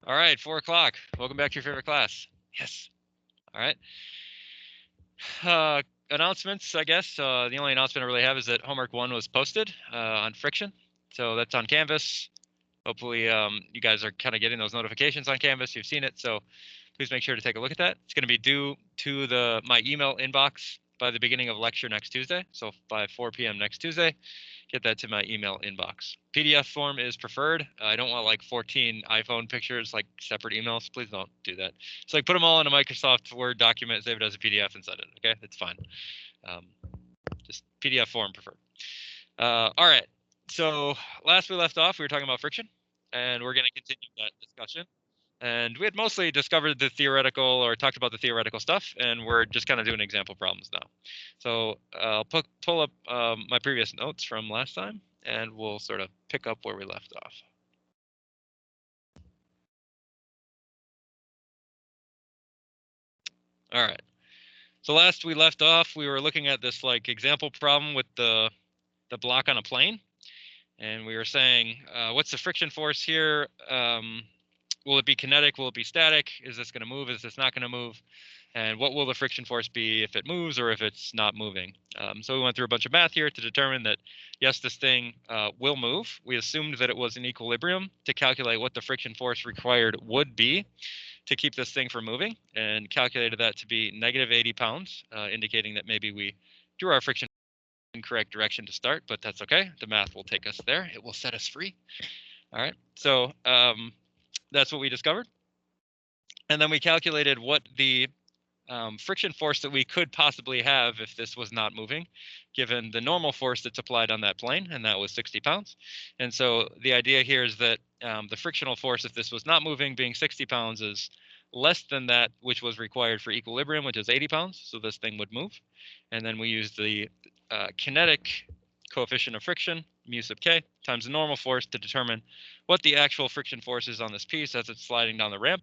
All right, 4 o'clock. Welcome back to your favorite class. Yes. All right. Announcements, I guess. The only announcement I really have is that homework 1 was posted on Friction. So that's on Canvas. Hopefully you guys are kind of getting those notifications on Canvas. You've seen it, so please make sure to take a look at that. It's going to be due to my email inbox by the beginning of lecture next Tuesday. So by 4 p.m. next Tuesday, get that to my email inbox. PDF form is preferred. I don't want like 14 iPhone pictures, like separate emails. Please don't do that. It's like put them all in a Microsoft Word document, save it as a PDF, and send it. Okay, it's fine. Just PDF form preferred. All right. So last we left off, we were talking about friction, and we're going to continue that discussion. And we had mostly discovered the theoretical or talked about the theoretical stuff, and we're just kind of doing example problems now. So I'll pull up my previous notes from last time, and we'll sort of pick up where we left off. All right. So last we left off, we were looking at this like example problem with the block on a plane, and we were saying, what's the friction force here? Will it be kinetic? Will it be static? Is this going to move? Is this not going to move? And what will the friction force be if it moves or if it's not moving? So we went through a bunch of math here to determine that, yes, this thing will move. We assumed that it was in equilibrium to calculate what the friction force required would be to keep this thing from moving, and calculated that to be negative 80 pounds, indicating that maybe we drew our friction in correct direction to start, but that's okay. The math will take us there. It will set us free. All right. So that's what we discovered. And then we calculated what the friction force that we could possibly have if this was not moving, given the normal force that's applied on that plane, and that was 60 pounds. And so the idea here is that the frictional force, if this was not moving, being 60 pounds, is less than that which was required for equilibrium, which is 80 pounds. So this thing would move. And then we use the kinetic coefficient of friction, mu sub k, times the normal force to determine what the actual friction force is on this piece as it's sliding down the ramp.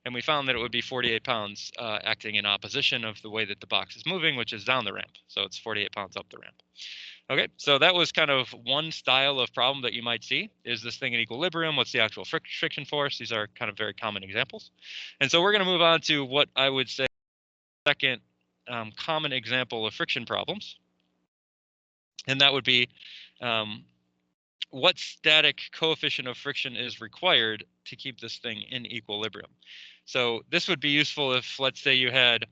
And we found that it would be 48 pounds acting in opposition of the way that the box is moving, which is down the ramp. So it's 48 pounds up the ramp. Okay, so that was kind of one style of problem that you might see. Is this thing in equilibrium? What's the actual friction force? These are kind of very common examples. And so we're going to move on to what I would say second common example of friction problems. And that would be what static coefficient of friction is required to keep this thing in equilibrium. So this would be useful if, let's say, you had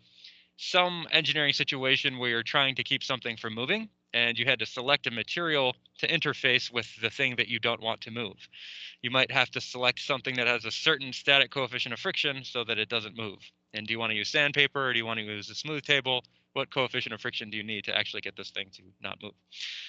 some engineering situation where you're trying to keep something from moving, and you had to select a material to interface with the thing that you don't want to move. You might have to select something that has a certain static coefficient of friction so that it doesn't move. And do you want to use sandpaper, or do you want to use a smooth table? What coefficient of friction do you need to actually get this thing to not move?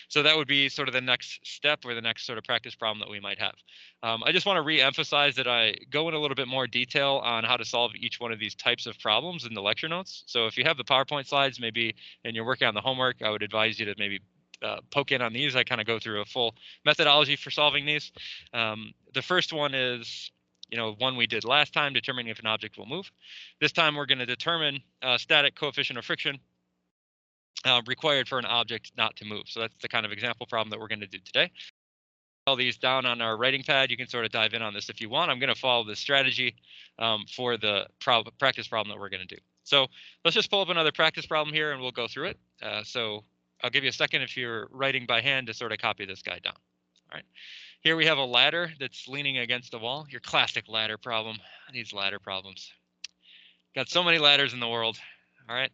So that would be sort of the next step, or the next sort of practice problem that we might have. I just want to re-emphasize that I go in a little bit more detail on how to solve each one of these types of problems in the lecture notes. So if you have the PowerPoint slides, maybe, and you're working on the homework, I would advise you to maybe poke in on these. I kind of go through a full methodology for solving these. The first one is, one we did last time, determining if an object will move. This time we're going to determine static coefficient of friction required for an object not to move. So that's the kind of example problem that we're going to do today. All these down on our writing pad. You can sort of dive in on this if you want. I'm going to follow this strategy for the practice problem that we're going to do. So let's just pull up another practice problem here, and we'll go through it. So I'll give you a second if you're writing by hand to sort of copy this guy down. All right. Here we have a ladder that's leaning against a wall. Your classic ladder problem. These ladder problems. Got so many ladders in the world. All right.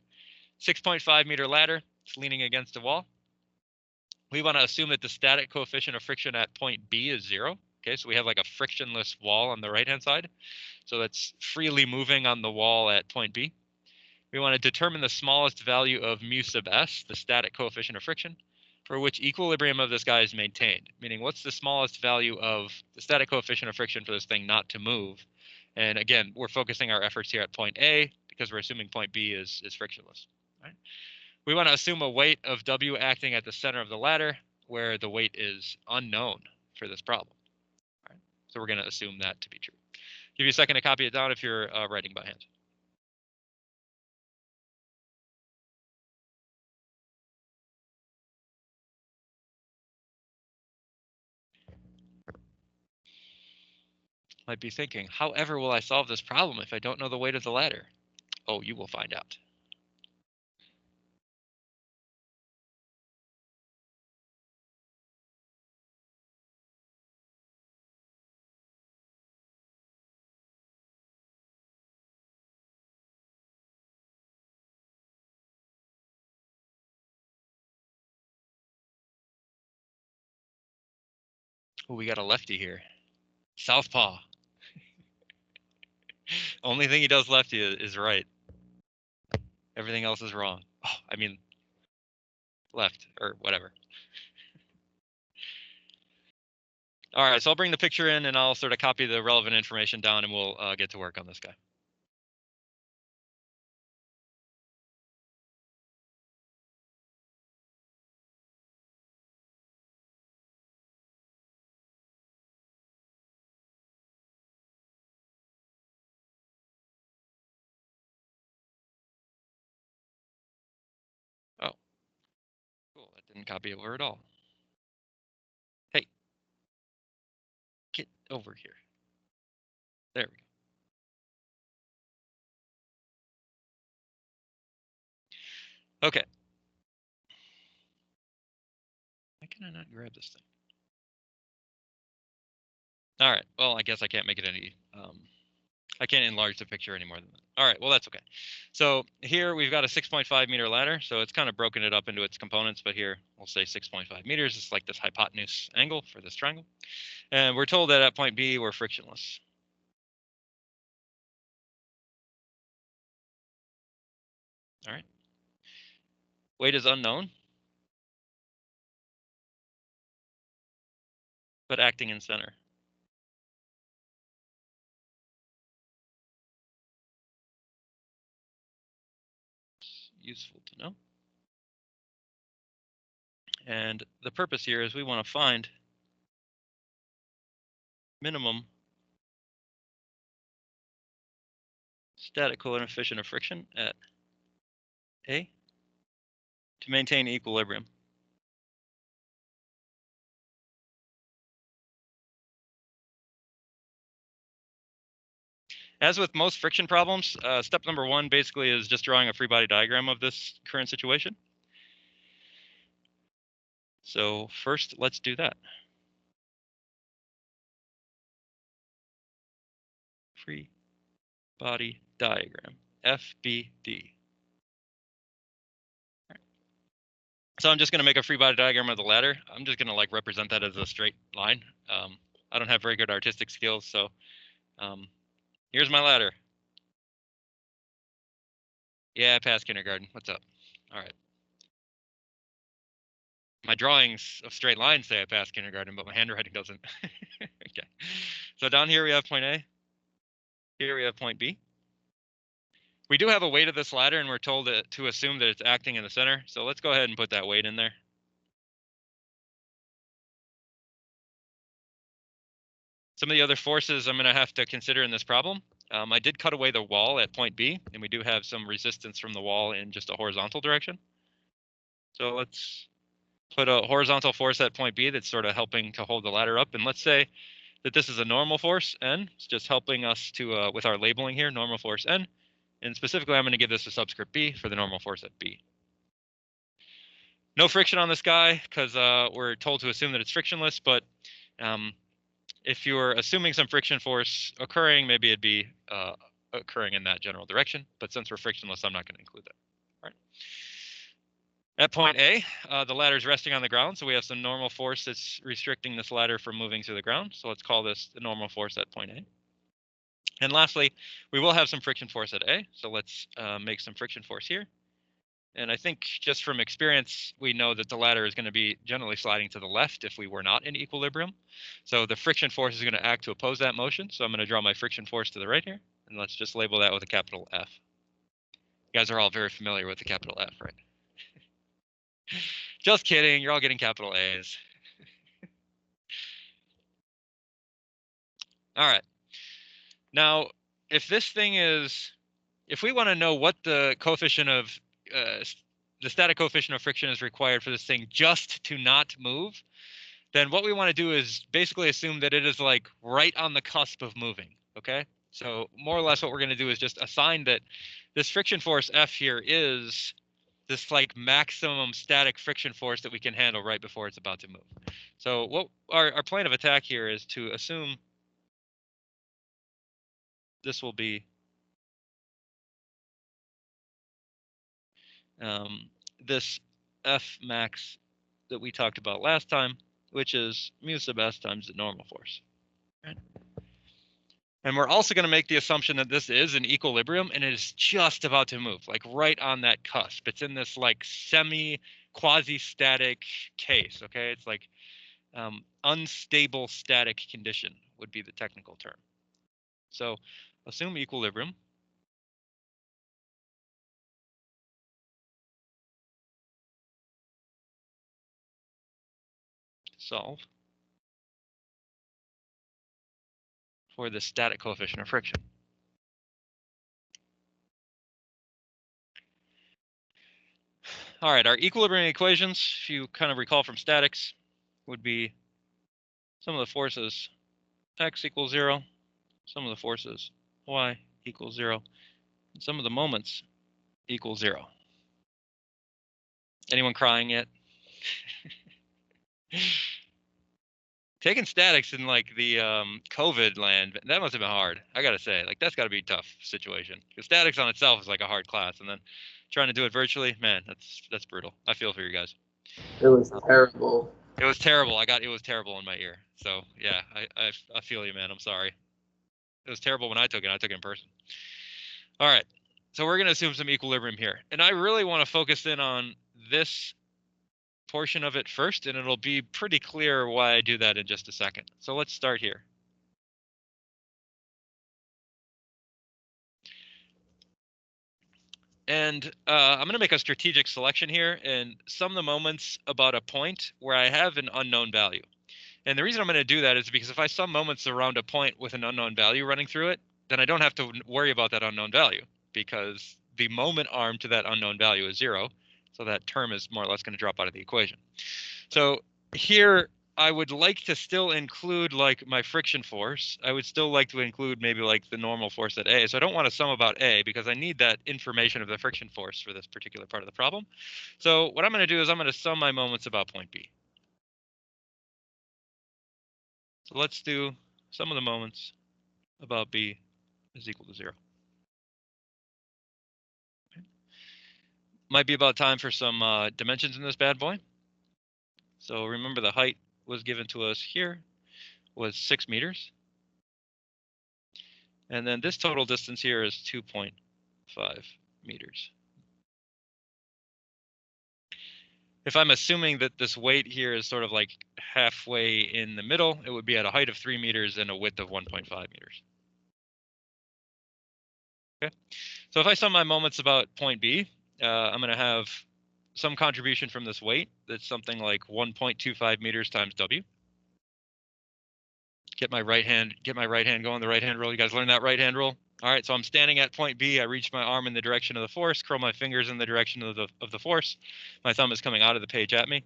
6.5 meter ladder. It's leaning against a wall. We want to assume that the static coefficient of friction at point B is 0. Okay, so we have like a frictionless wall on the right-hand side. So that's freely moving on the wall at point B. We want to determine the smallest value of mu sub s, the static coefficient of friction, for which equilibrium of this guy is maintained. Meaning, what's the smallest value of the static coefficient of friction for this thing not to move? And again, we're focusing our efforts here at point A because we're assuming point B is frictionless. Right? We want to assume a weight of W acting at the center of the ladder, where the weight is unknown for this problem. All right. So we're going to assume that to be true. Give you a second to copy it down if you're writing by hand. might be thinking, however will I solve this problem if I don't know the weight of the ladder? Oh, you will find out. Oh, we got a lefty here. Southpaw. Only thing he does lefty is right. Everything else is wrong. Oh, I mean, left or whatever. All right, so I'll bring the picture in and I'll sort of copy the relevant information down and we'll get to work on this guy. Oh, cool. That didn't copy over at all. Hey, get over here. There we go. Okay. Why can I not grab this thing? All right. Well, I guess I can't make it any. I can't enlarge the picture any more than that. All right. Well, that's okay. So here we've got a 6.5 meter ladder. So it's kind of broken it up into its components, but here we'll say 6.5 meters. It's like this hypotenuse angle for this triangle. And we're told that at point B, we're frictionless. All right. Weight is unknown, but acting in center. It's useful to know. And the purpose here is we want to find minimum static coefficient of friction at A to maintain equilibrium. As with most friction problems, step number one basically is just drawing a free body diagram of this current situation. So first, let's do that. Free body diagram, FBD. So I'm just going to make a free body diagram of the ladder. I'm just going to like represent that as a straight line. I don't have very good artistic skills, so here's my ladder. Yeah, I passed kindergarten. What's up? All right. My drawings of straight lines say I passed kindergarten, but my handwriting doesn't. Okay. So down here we have point A. Here we have point B. We do have a weight of this ladder, and we're told to assume that it's acting in the center. So let's go ahead and put that weight in there. Some of the other forces I'm going to have to consider in this problem. I did cut away the wall at point B, and we do have some resistance from the wall in just a horizontal direction. So let's put a horizontal force at point B that's sort of helping to hold the ladder up. And let's say that this is a normal force, N. It's just helping us to, with our labeling here, normal force N. And specifically, I'm going to give this a subscript B for the normal force at B. No friction on this guy because we're told to assume that it's frictionless, but if you're assuming some friction force occurring, maybe it'd be occurring in that general direction. But since we're frictionless, I'm not going to include that. All right. At point A, the ladder is resting on the ground, so we have some normal force that's restricting this ladder from moving to the ground. So let's call this the normal force at point A. And lastly, we will have some friction force at A. So let's make some friction force here. And I think just from experience, we know that the ladder is going to be generally sliding to the left if we were not in equilibrium. So the friction force is going to act to oppose that motion. So I'm going to draw my friction force to the right here. And let's just label that with a capital F. You guys are all very familiar with the capital F, right? Just kidding. You're all getting capital A's. All right. Now, if this thing is, if we want to know what the coefficient of, the static coefficient of friction is required for this thing just to not move, then what we want to do is basically assume that it is like right on the cusp of moving, okay? So more or less what we're going to do is just assign that this friction force F here is this like maximum static friction force that we can handle right before it's about to move. So what our plan of attack here is to assume this will be this F max that we talked about last time, which is mu sub s times the normal force. Right? And we're also going to make the assumption that this is an equilibrium and it is just about to move, like right on that cusp. It's in this like semi quasi-static case, okay? It's like unstable static condition would be the technical term. So assume equilibrium. Solve for the static coefficient of friction. All right, our equilibrium equations, if you kind of recall from statics, would be some of the forces x equals 0, some of the forces y equals 0, and some of the moments equals 0. Anyone crying yet? Taking statics in like the COVID land, that must have been hard. I gotta say, like that's gotta be a tough situation. Because statics on itself is like a hard class, and then trying to do it virtually, man, that's brutal. I feel for you guys. It was terrible. It was terrible. It was terrible in my ear. So yeah, I feel you, man. I'm sorry. It was terrible when I took it. I took it in person. All right. So we're going to assume some equilibrium here. And I really want to focus in on this portion of it first, and it'll be pretty clear why I do that in just a second. So let's start here. And I'm going to make a strategic selection here and sum the moments about a point where I have an unknown value. And the reason I'm going to do that is because if I sum moments around a point with an unknown value running through it, then I don't have to worry about that unknown value because the moment arm to that unknown value is 0. So that term is more or less going to drop out of the equation. So here I would like to still include like my friction force. I would still like to include maybe like the normal force at A. So I don't want to sum about A because I need that information of the friction force for this particular part of the problem. So what I'm going to do is I'm going to sum my moments about point B. So let's do sum of the moments about B is equal to 0. Okay. Might be about time for some dimensions in this bad boy. So remember the height was given to us here was 6 meters. And then this total distance here is 2.5 meters. If I'm assuming that this weight here is sort of like halfway in the middle, it would be at a height of 3 meters and a width of 1.5 meters. Okay, so if I sum my moments about point B, I'm going to have some contribution from this weight. That's something like 1.25 meters times W. Get my right hand going, the right hand rule. You guys learn that right hand rule? All right, so I'm standing at point B. I reach my arm in the direction of the force, curl my fingers in the direction of the force. My thumb is coming out of the page at me.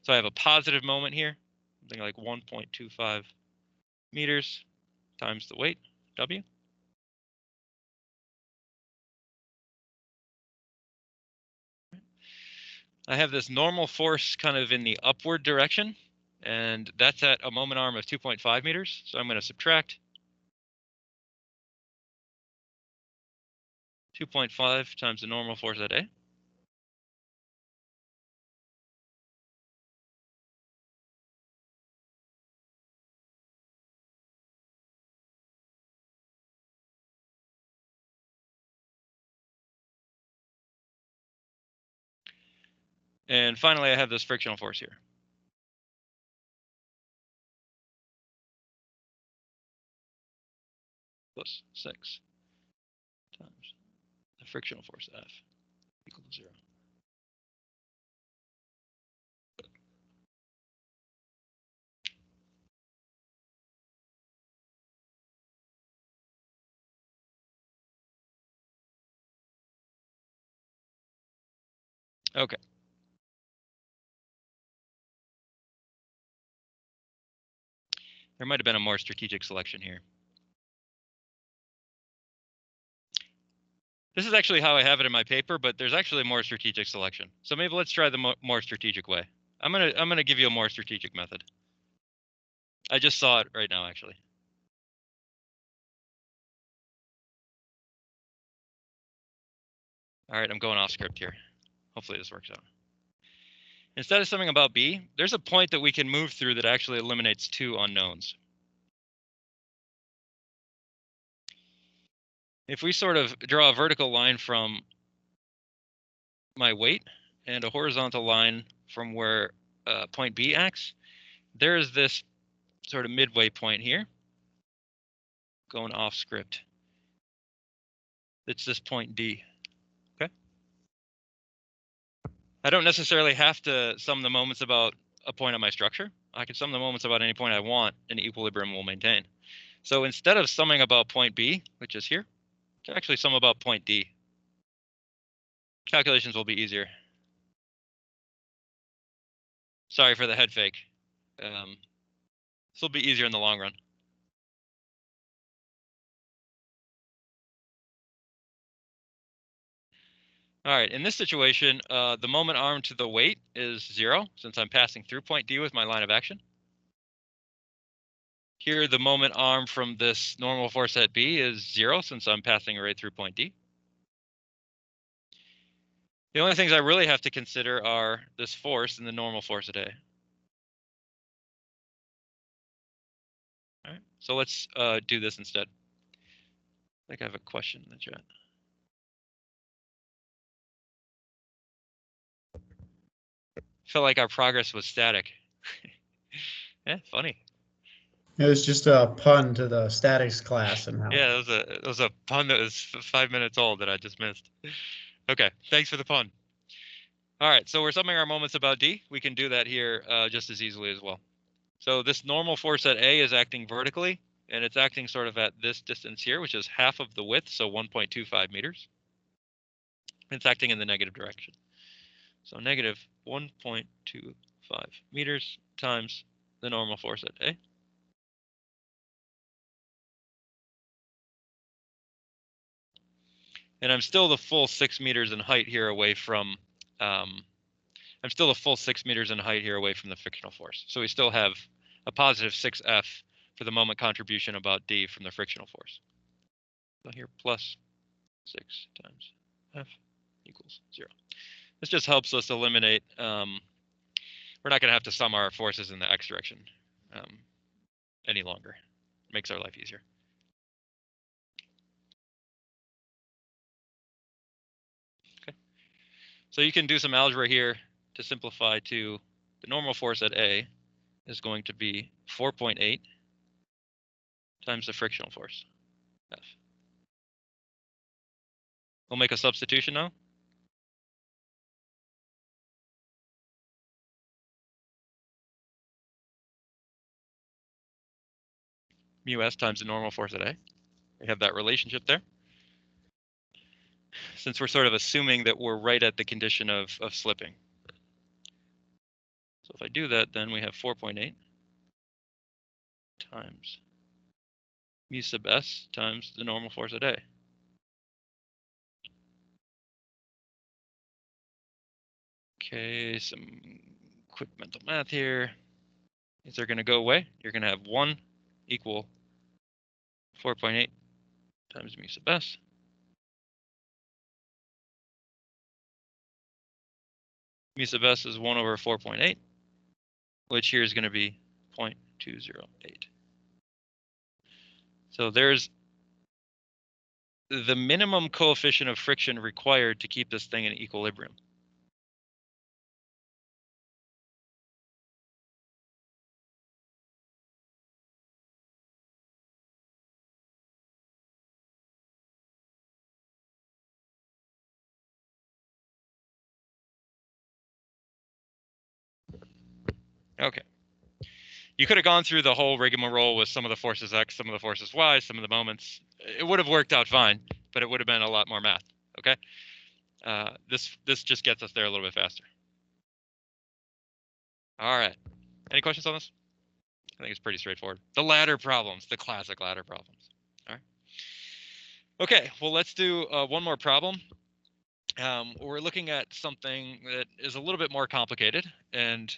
So I have a positive moment here, something like 1.25 meters times the weight, W. I have this normal force kind of in the upward direction, and that's at a moment arm of 2.5 meters. So I'm going to subtract 2.5 times the normal force at A. And finally, I have this frictional force here. Plus 6 times the frictional force F equal to 0. Okay. There might have been a more strategic selection here. This is actually how I have it in my paper, but there's actually a more strategic selection. So maybe let's try the more strategic way. I'm gonna give you a more strategic method. I just saw it right now, actually. All right, I'm going off script here. Hopefully this works out. Instead of something about B, there's a point that we can move through that actually eliminates two unknowns. If we sort of draw a vertical line from my weight and a horizontal line from where point B acts, there's this sort of midway point here, going off script. It's this point D. Okay. I don't necessarily have to sum the moments about a point on my structure. I can sum the moments about any point I want, and equilibrium will maintain. So instead of summing about point B, which is here, I can actually sum about point D. Calculations will be easier. Sorry for the head fake. This will be easier in the long run. All right, in this situation, the moment arm to the weight is 0, since I'm passing through point D with my line of action. Here, the moment arm from this normal force at B is 0, since I'm passing right through point D. The only things I really have to consider are this force and the normal force at A. All right, so let's do this instead. I think I have a question in the chat. Felt like our progress was static. Yeah, funny. It was just a pun to the statics class, and Yeah, it was a pun that was 5 minutes old that I just missed. Okay, thanks for the pun. All right, so we're summing our moments about D. We can do that here just as easily as well. So this normal force at A is acting vertically, and it's acting sort of at this distance here, which is half of the width, so 1.25 meters. It's acting in the negative direction. So negative 1.25 meters times the normal force at A. And I'm still the full 6 meters in height here away from, I'm still a full 6 meters in height here away from the frictional force. So we still have a positive 6F for the moment contribution about D from the frictional force. So here plus 6 times F equals 0. This just helps us eliminate, we're not going to have to sum our forces in the X direction any longer. It makes our life easier. Okay. So you can do some algebra here to simplify to the normal force at A is going to be 4.8 times the frictional force, F. We'll make a substitution now. Mu S times the normal force at A. We have that relationship there. Since we're sort of assuming that we're right at the condition of slipping. So if I do that, then we have 4.8 times mu sub S times the normal force at A. Okay, some quick mental math here. These are going to go away. You're going to have 1 equal 4.8 times mu sub S. Mu sub S is 1 over 4.8, which here is going to be 0.208. So there's the minimum coefficient of friction required to keep this thing in equilibrium. Okay. You could have gone through the whole rigmarole with some of the forces X, some of the forces Y, some of the moments. It would have worked out fine, but it would have been a lot more math. Okay. This just gets us there a little bit faster. All right. Any questions on this? I think it's pretty straightforward. The ladder problems, the classic ladder problems. All right. Okay, well, let's do one more problem. We're looking at something that is a little bit more complicated, and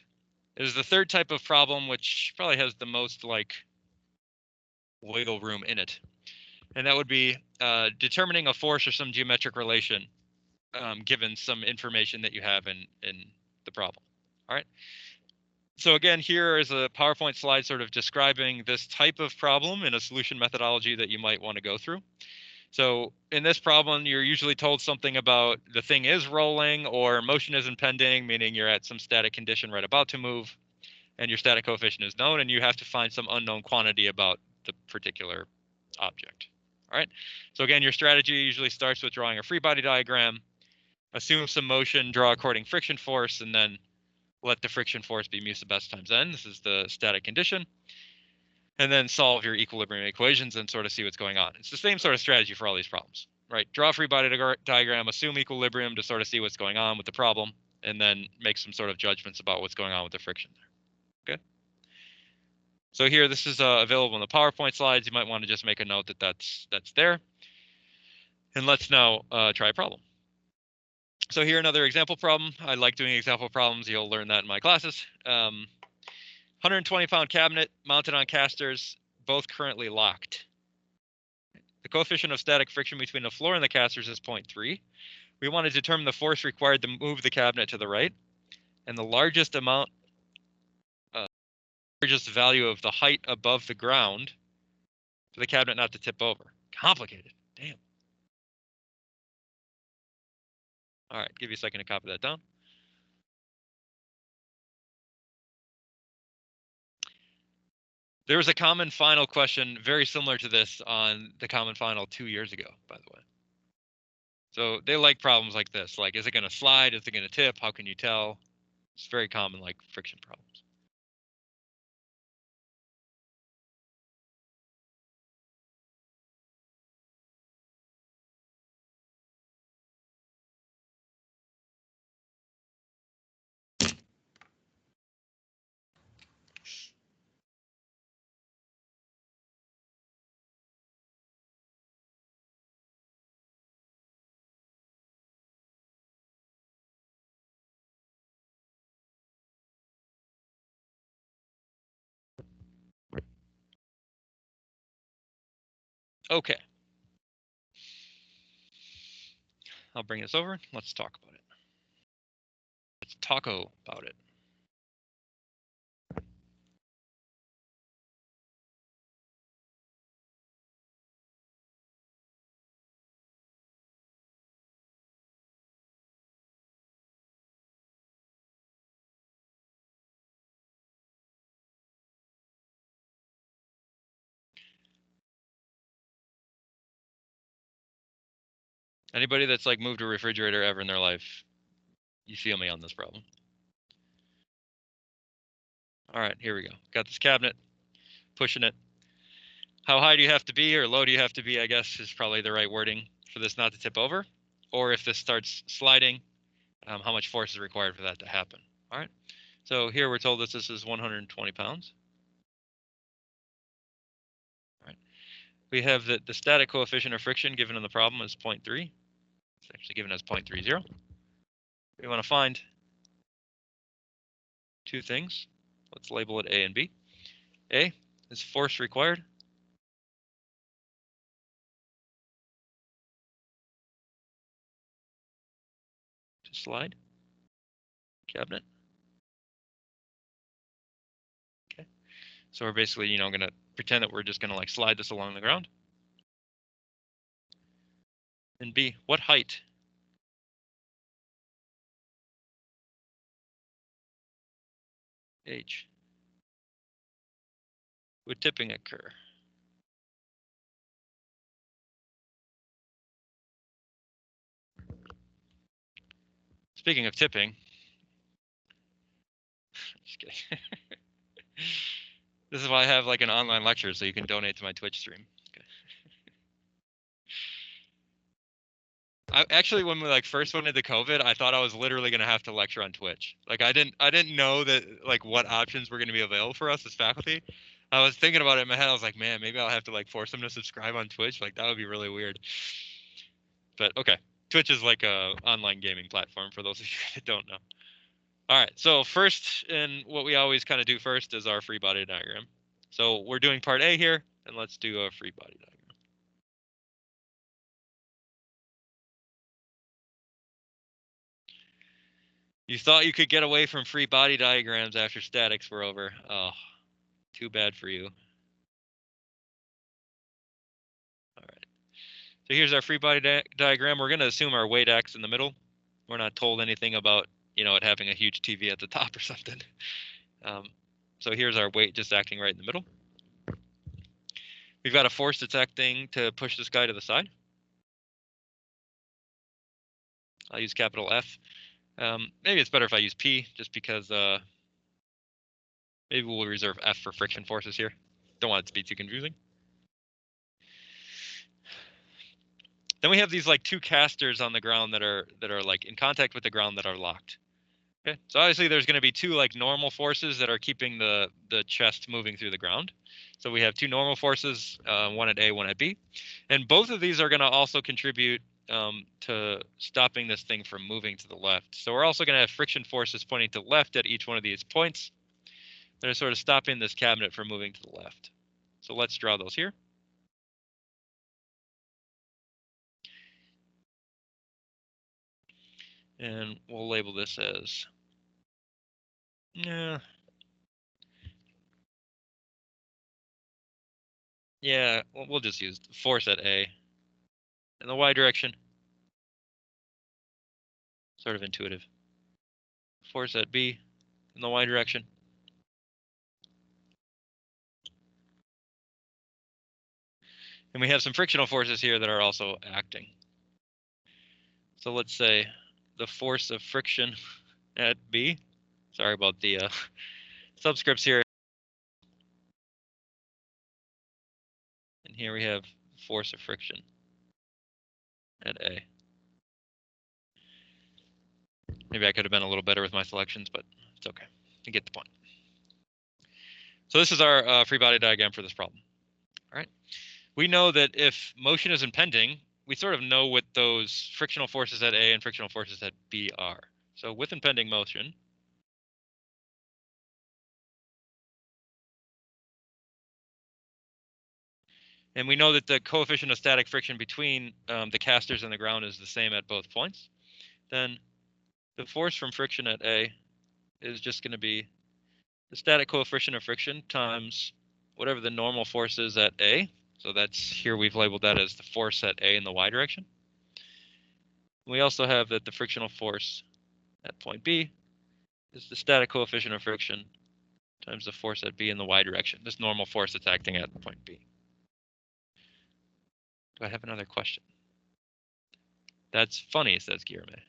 is the third type of problem, which probably has the most like wiggle room in it. And that would be determining a force or some geometric relation given some information that you have in the problem. All right. So again, here is a PowerPoint slide sort of describing this type of problem in a solution methodology that you might want to go through. So in this problem, you're usually told something about the thing is rolling or motion is impending, meaning you're at some static condition right about to move, and your static coefficient is known, and you have to find some unknown quantity about the particular object. All right. So again, your strategy usually starts with drawing a free body diagram, assume some motion, draw according friction force, and then let the friction force be mu sub s times n. This is the static condition. And then solve your equilibrium equations and sort of see what's going on. It's the same sort of strategy for all these problems, right? Draw a free body diagram, assume equilibrium to sort of see what's going on with the problem, and then make some sort of judgments about what's going on with the friction there. Okay. So here, this is available in the PowerPoint slides. You might want to just make a note that that's there. And let's now try a problem. So here, another example problem. I like doing example problems. You'll learn that in my classes. 120-pound cabinet mounted on casters, both currently locked. The coefficient of static friction between the floor and the casters is 0.3. We want to determine the force required to move the cabinet to the right, and the largest value of the height above the ground for the cabinet not to tip over. Complicated. Damn. All right, give you a second to copy that down. There was a common final question very similar to this on the common final 2 years ago, by the way. So they like problems like this, like, is it going to slide? Is it going to tip? How can you tell? It's very common, like friction problems. Okay. I'll bring this over. Let's talk about it. Let's taco about it. Anybody that's like moved a refrigerator ever in their life, you feel me on this problem. All right, here we go. Got this cabinet, pushing it. How high do you have to be, or low do you have to be, I guess, is probably the right wording for this not to tip over. Or if this starts sliding, how much force is required for that to happen. All right. So here we're told that this is 120 pounds. All right. We have that the static coefficient of friction given in the problem is 0.3. It's actually given as 0.30. We want to find two things. Let's label it A and B. A is force required. To slide cabinet. Okay. So we're basically, going to pretend that we're just going to like slide this along the ground. And B, what height H would tipping occur? Speaking of tipping, just kidding. This is why I have like an online lecture, so you can donate to my Twitch stream. Okay. Actually, when we like first went into COVID, I thought I was literally going to have to lecture on Twitch. Like I didn't know that like what options were going to be available for us as faculty. I was thinking about it in my head. I was like, man, maybe I'll have to like force them to subscribe on Twitch. Like that would be really weird. But okay, Twitch is like a online gaming platform for those of you that don't know. All right, so first, and what we always kind of do first is our free body diagram. So we're doing part A here, and let's do a free body diagram. You thought you could get away from free body diagrams after statics were over. Oh, too bad for you. All right. So here's our free body diagram. We're going to assume our weight acts in the middle. We're not told anything about, it having a huge TV at the top or something. So here's our weight just acting right in the middle. We've got a force that's acting to push this guy to the side. I'll use capital F. Maybe it's better if I use P, just because maybe we'll reserve F for friction forces here. Don't want it to be too confusing. Then we have these like two casters on the ground that are like in contact with the ground that are locked. Okay, so obviously there's going to be two like normal forces that are keeping the chest moving through the ground. So we have two normal forces, one at A, one at B, and both of these are going to also contribute to stopping this thing from moving to the left. So we're also going to have friction forces pointing to the left at each one of these points that are sort of stopping this cabinet from moving to the left. So let's draw those here. And we'll label this as, yeah, we'll just use force at A in the Y direction. Sort of intuitive. Force at B in the Y direction. And we have some frictional forces here that are also acting. So let's say the force of friction at B. Sorry about the subscripts here. And here we have force of friction at A. Maybe I could have been a little better with my selections, but it's okay. You get the point. So this is our free body diagram for this problem. All right. We know that if motion is impending, we sort of know what those frictional forces at A and frictional forces at B are. So with impending motion, and we know that the coefficient of static friction between the casters and the ground is the same at both points, then the force from friction at A is just going to be the static coefficient of friction times whatever the normal force is at A. So that's here we've labeled that as the force at A in the Y direction. We also have that the frictional force at point B is the static coefficient of friction times the force at B in the Y direction, this normal force that's acting at point B. Do I have another question? That's funny, says Guillerme.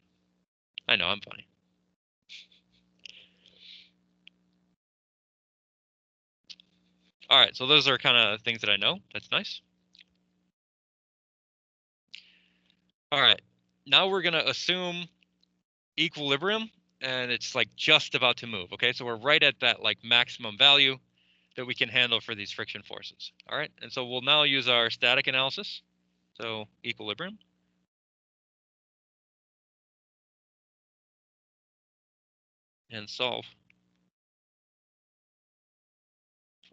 I know, I'm funny. All right, so those are kind of things that I know. That's nice. All right, now we're going to assume equilibrium, and it's like just about to move. Okay, so we're right at that like maximum value that we can handle for these friction forces. All right, and so we'll now use our static analysis. So equilibrium. And solve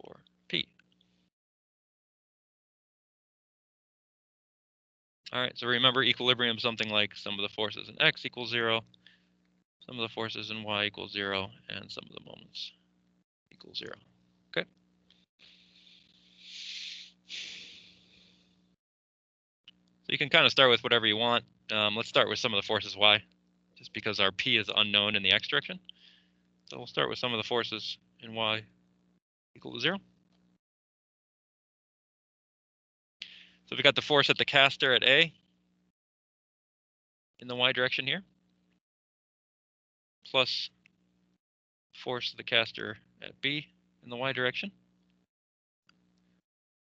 for P. All right, so remember equilibrium, something like sum of the forces in X equals 0, sum of the forces in Y equals 0, and sum of the moments equals 0. Okay. So you can kind of start with whatever you want. Let's start with sum of the forces Y, just because our P is unknown in the X direction. So we'll start with sum of the forces in Y equal to 0. So we got the force at the caster at A in the Y direction here, plus force of the caster at B in the Y direction,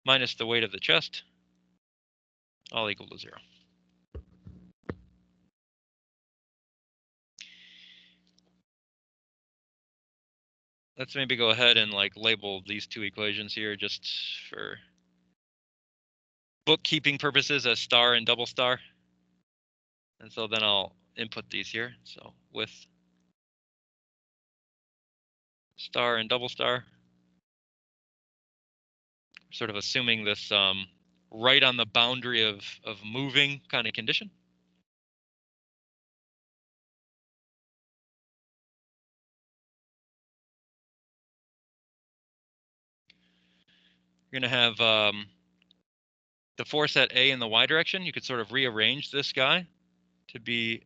minus the weight of the chest, all equal to 0. let's maybe go ahead and like label these two equations here just for bookkeeping purposes as star and double star. And so then I'll input these here. So with star and double star, sort of assuming this right on the boundary of moving kind of condition. You're going to have the force at A in the y direction. You could sort of rearrange this guy to be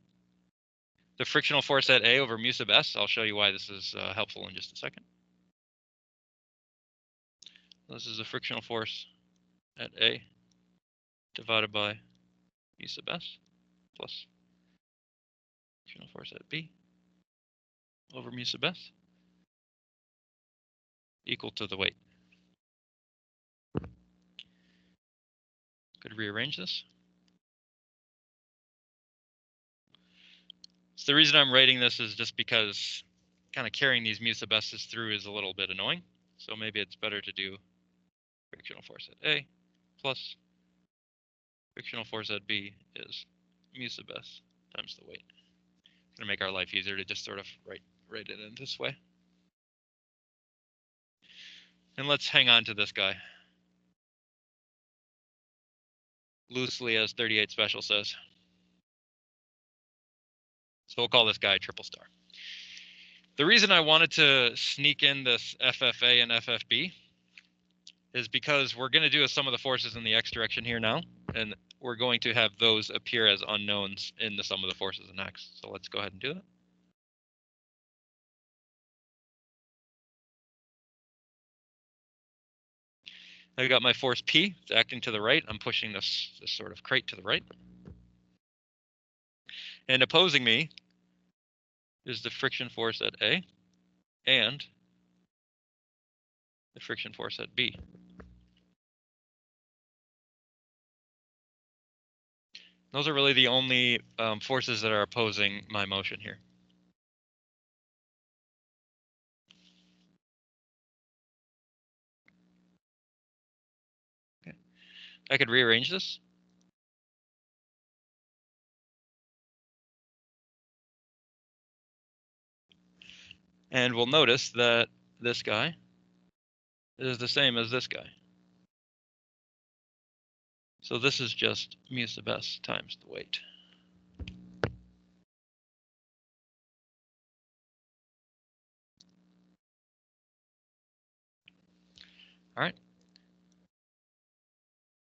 the frictional force at A over mu sub s. I'll show you why this is helpful in just a second. This is the frictional force at A divided by mu sub s plus frictional force at B over mu sub s equal to the weight. Could rearrange this. So the reason I'm writing this is just because kind of carrying these mu sub s's through is a little bit annoying. So maybe it's better to do frictional force at A plus frictional force at B is mu sub s times the weight. It's going to make our life easier to just sort of write it in this way. And let's hang on to this guy loosely, as 38 Special says. So we'll call this guy triple star. The reason I wanted to sneak in this FFA and FFB is because we're going to do a sum of the forces in the x direction here now, and we're going to have those appear as unknowns in the sum of the forces in x. So let's go ahead and do that. I've got my force P. It's acting to the right. I'm pushing this sort of crate to the right. And opposing me is the friction force at A and the friction force at B. Those are really the only forces that are opposing my motion here. Okay. I could rearrange this. And we'll notice that this guy is the same as this guy. So this is just mu sub s times the weight. All right.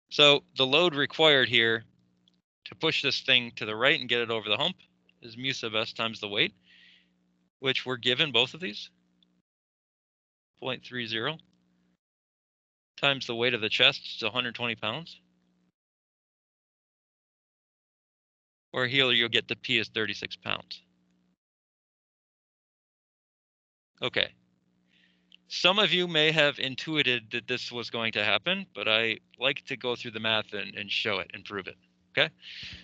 So the load required here to push this thing to the right and get it over the hump is mu sub s times the weight, which we're given both of these, 0.30 times the weight of the chest, so 120 pounds. Or here you'll get the P is 36 pounds. Okay. Some of you may have intuited that this was going to happen, but I like to go through the math and show it and prove it. Okay.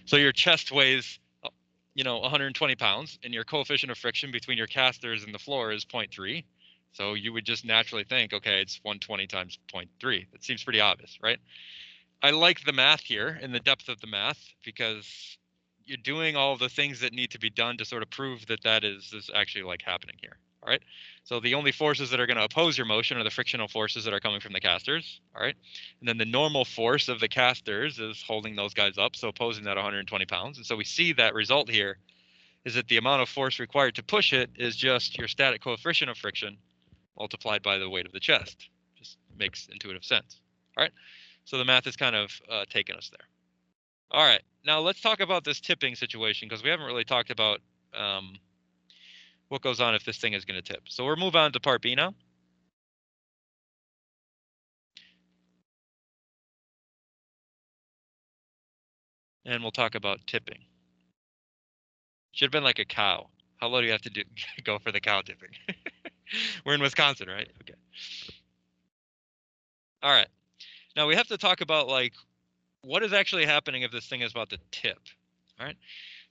So your chest weighs, 120 pounds, and your coefficient of friction between your casters and the floor is 0.3. So you would just naturally think, okay, it's 120 times 0.3. That seems pretty obvious, right? I like the math here and the depth of the math because you're doing all the things that need to be done to sort of prove that that is actually like happening here. All right. So the only forces that are going to oppose your motion are the frictional forces that are coming from the casters. All right. And then the normal force of the casters is holding those guys up, so opposing that 120 pounds. And so we see that result here is that the amount of force required to push it is just your static coefficient of friction multiplied by the weight of the chest. Just makes intuitive sense. All right. So the math is kind of taking us there. All right. Now let's talk about this tipping situation because we haven't really talked about what goes on if this thing is going to tip. So we'll move on to part B now. And we'll talk about tipping. Should have been like a cow. How low do you have to go for the cow tipping? We're in Wisconsin, right? Okay. All right. Now we have to talk about like what is actually happening if this thing is about to tip. All right.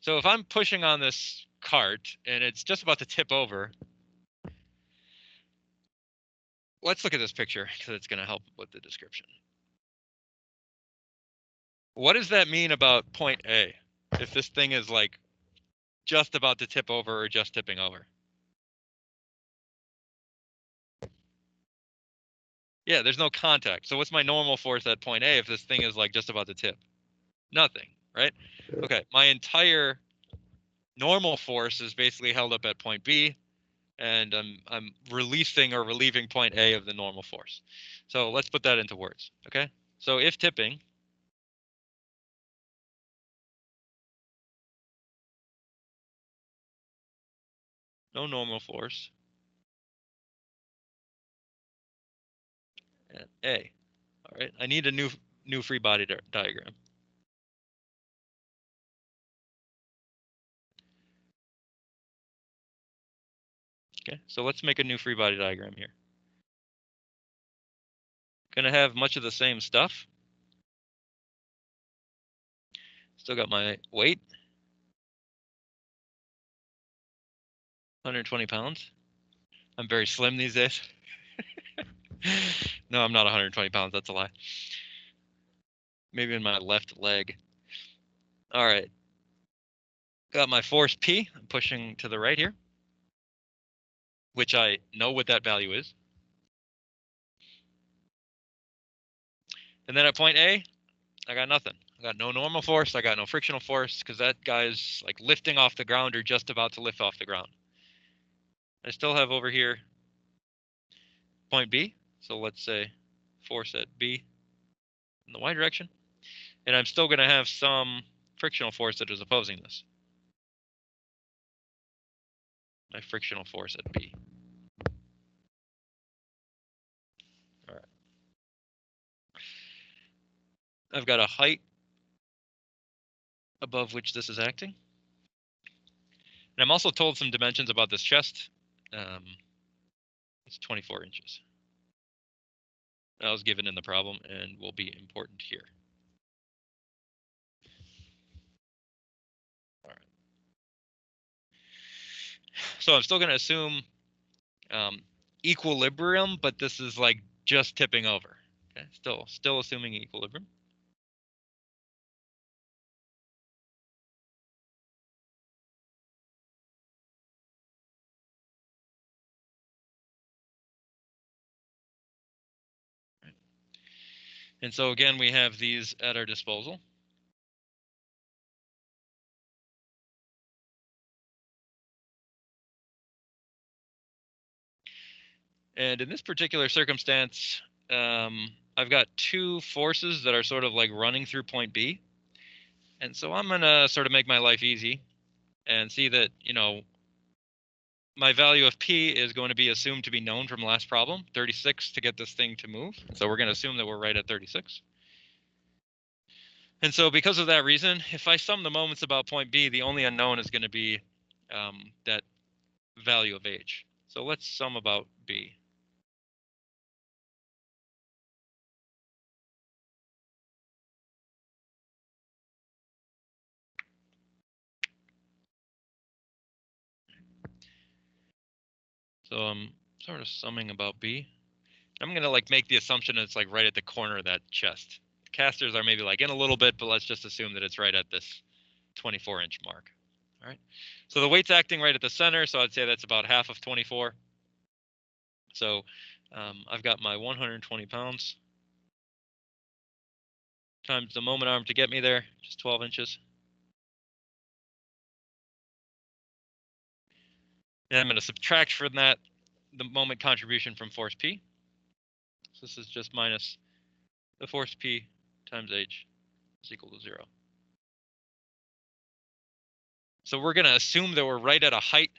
So if I'm pushing on this cart and it's just about to tip over, let's look at this picture because it's going to help with the description. What does that mean about point A if this thing is like just about to tip over or just tipping over? Yeah, there's no contact. So what's my normal force at point A if this thing is like just about to tip? Nothing, right? Okay, my entire normal force is basically held up at point B, and I'm releasing or relieving point A of the normal force. So let's put that into words, okay? So if tipping, no normal force at A. All right, I need a new free body diagram. Okay, so let's make a new free body diagram here. Gonna have much of the same stuff. Still got my weight, 120 pounds. I'm very slim these days. No, I'm not 120 pounds. That's a lie. Maybe in my left leg. All right. Got my force P. I'm pushing to the right here, which I know what that value is. And then at point A, I got nothing. I got no normal force. I got no frictional force because that guy's like lifting off the ground or just about to lift off the ground. I still have over here point B. So let's say force at B in the y direction. And I'm still going to have some frictional force that is opposing this. My frictional force at B. All right. I've got a height above which this is acting. And I'm also told some dimensions about this chest. It's 24 inches. That was given in the problem and will be important here. All right. So I'm still going to assume equilibrium, but this is like just tipping over. Okay, still assuming equilibrium. And so again, we have these at our disposal. And in this particular circumstance, I've got two forces that are sort of like running through point B. And so I'm going to sort of make my life easy and see that, you know, my value of P is going to be assumed to be known from last problem, 36 to get this thing to move. So we're going to assume that we're right at 36. And so because of that reason, if I sum the moments about point B, the only unknown is going to be that value of H. So let's sum about B. So I'm sort of summing about B. I'm going to like make the assumption that it's like right at the corner of that chest. Casters are maybe like in a little bit, but let's just assume that it's right at this 24-inch mark. All right. So the weight's acting right at the center, so I'd say that's about half of 24. So I've got my 120 pounds times the moment arm to get me there, just 12 inches. And I'm going to subtract from that the moment contribution from force P. So this is just minus the force P times H is equal to 0. So we're going to assume that we're right at a height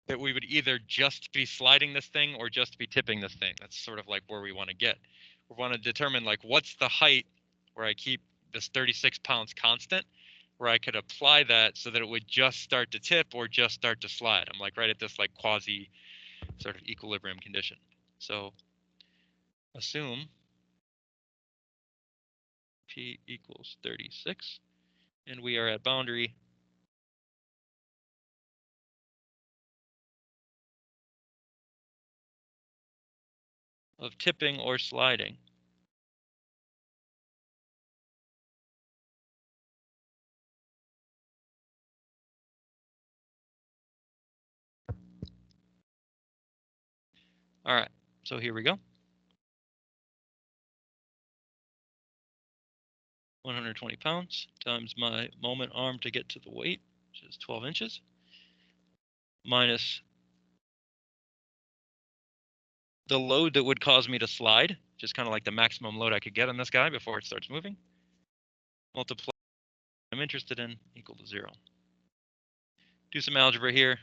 that we would either just be sliding this thing or just be tipping this thing. That's sort of like where we want to get. We want to determine like what's the height where I keep this 36 pounds constant, where I could apply that so that it would just start to tip or just start to slide. I'm like right at this like quasi sort of equilibrium condition. So assume P equals 36, and we are at boundary of tipping or sliding. All right, so here we go. 120 pounds times my moment arm to get to the weight, which is 12 inches, minus the load that would cause me to slide, just kind of like the maximum load I could get on this guy before it starts moving, multiply what I'm interested in, equal to 0. Do some algebra here.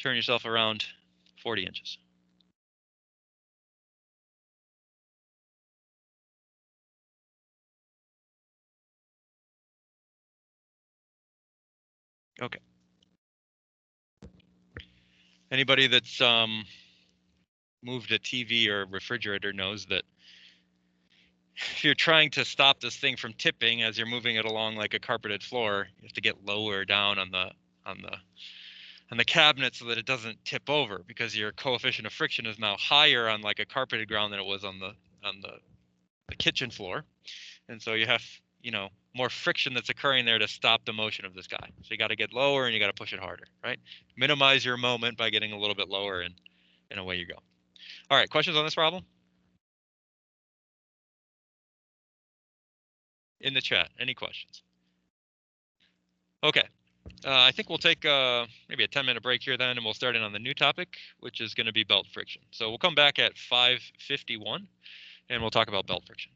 Turn yourself around 40 inches. Okay. Anybody that's moved a TV or a refrigerator knows that if you're trying to stop this thing from tipping as you're moving it along like a carpeted floor, you have to get lower down on the cabinet so that it doesn't tip over, because your coefficient of friction is now higher on like a carpeted ground than it was on the kitchen floor. And so you have, more friction that's occurring there to stop the motion of this guy. So you got to get lower and you got to push it harder, right? Minimize your moment by getting a little bit lower, and away you go. All right, questions on this problem? In the chat, any questions? Okay, I think we'll take maybe a 10-minute break here then, and we'll start in on the new topic, which is going to be belt friction. So we'll come back at 5:51, and we'll talk about belt friction.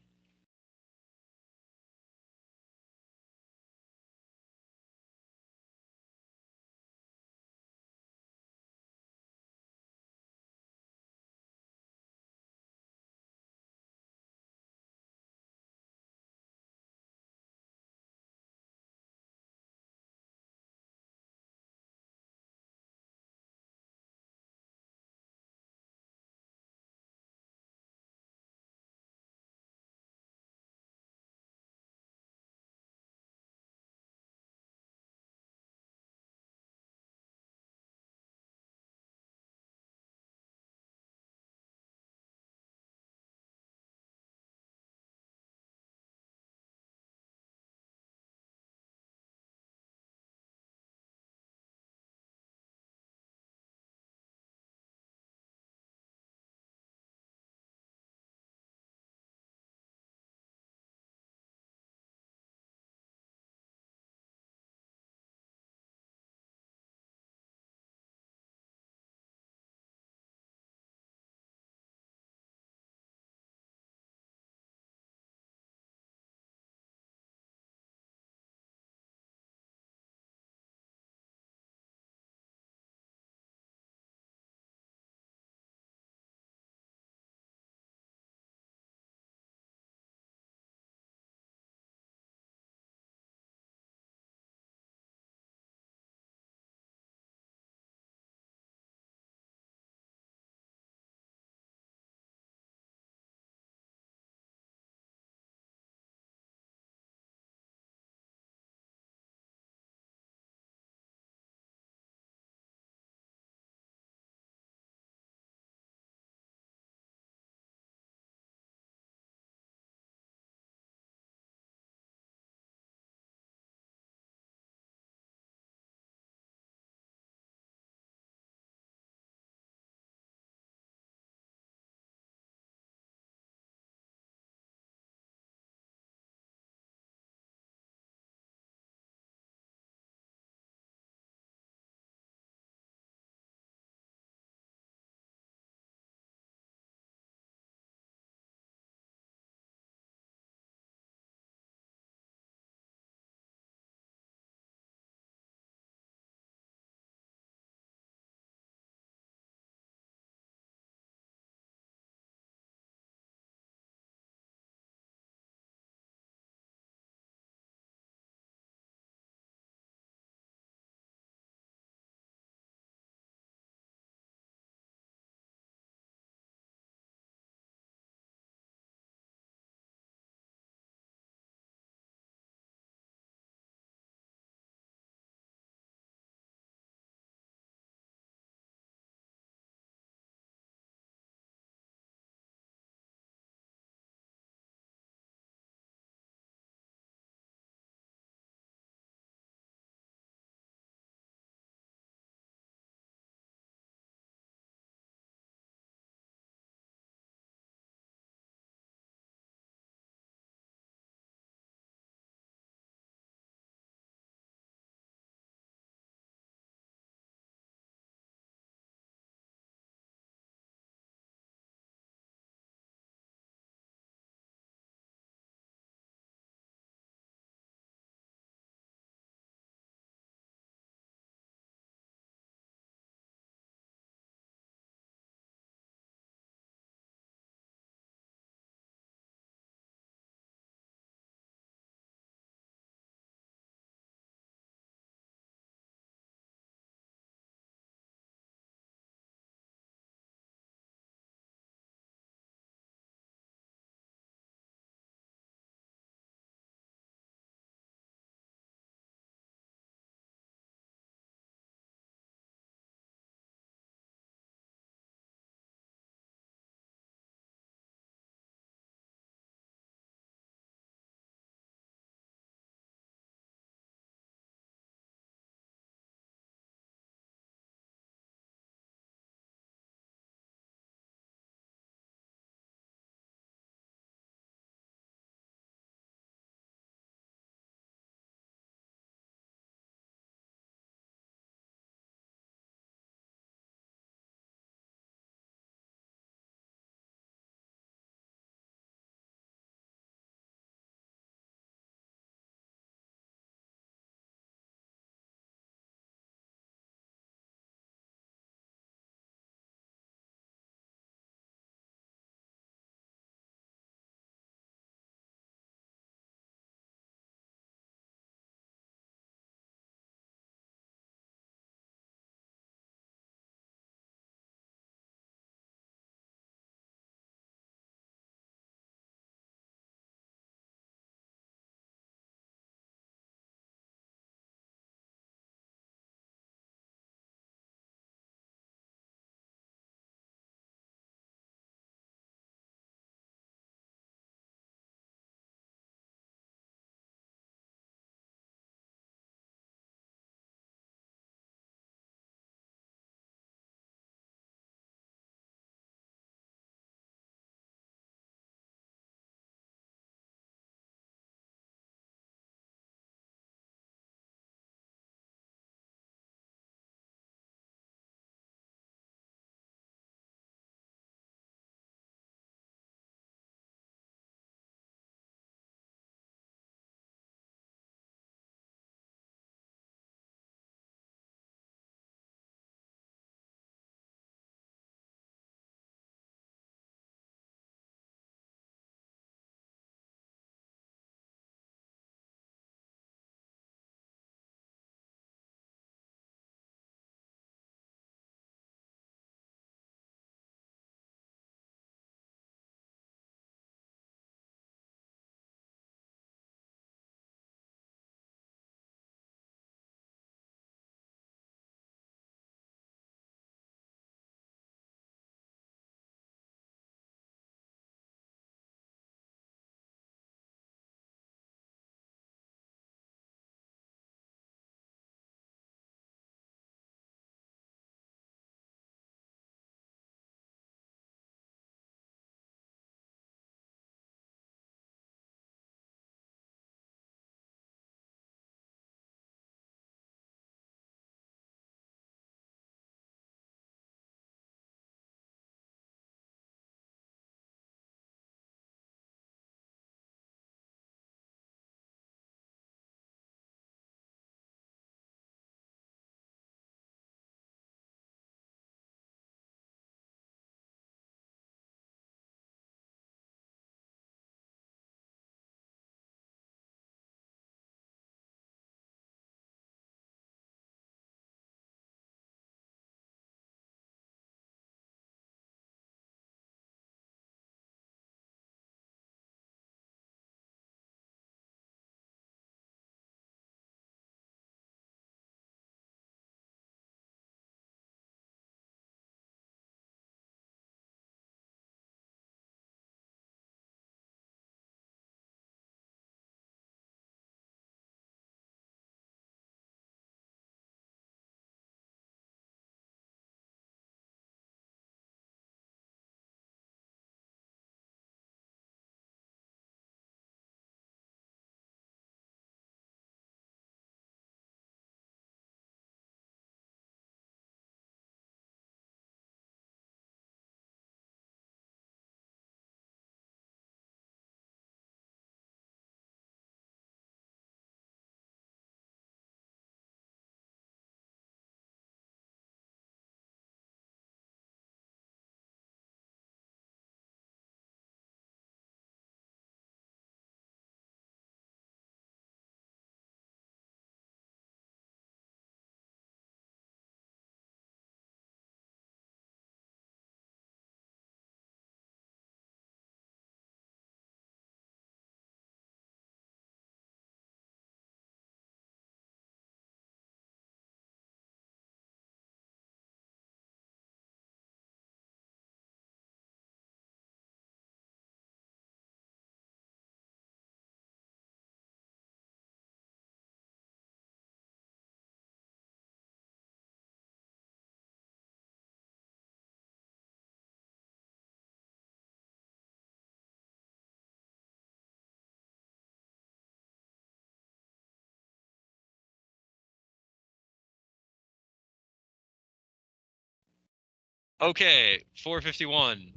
Okay, 451.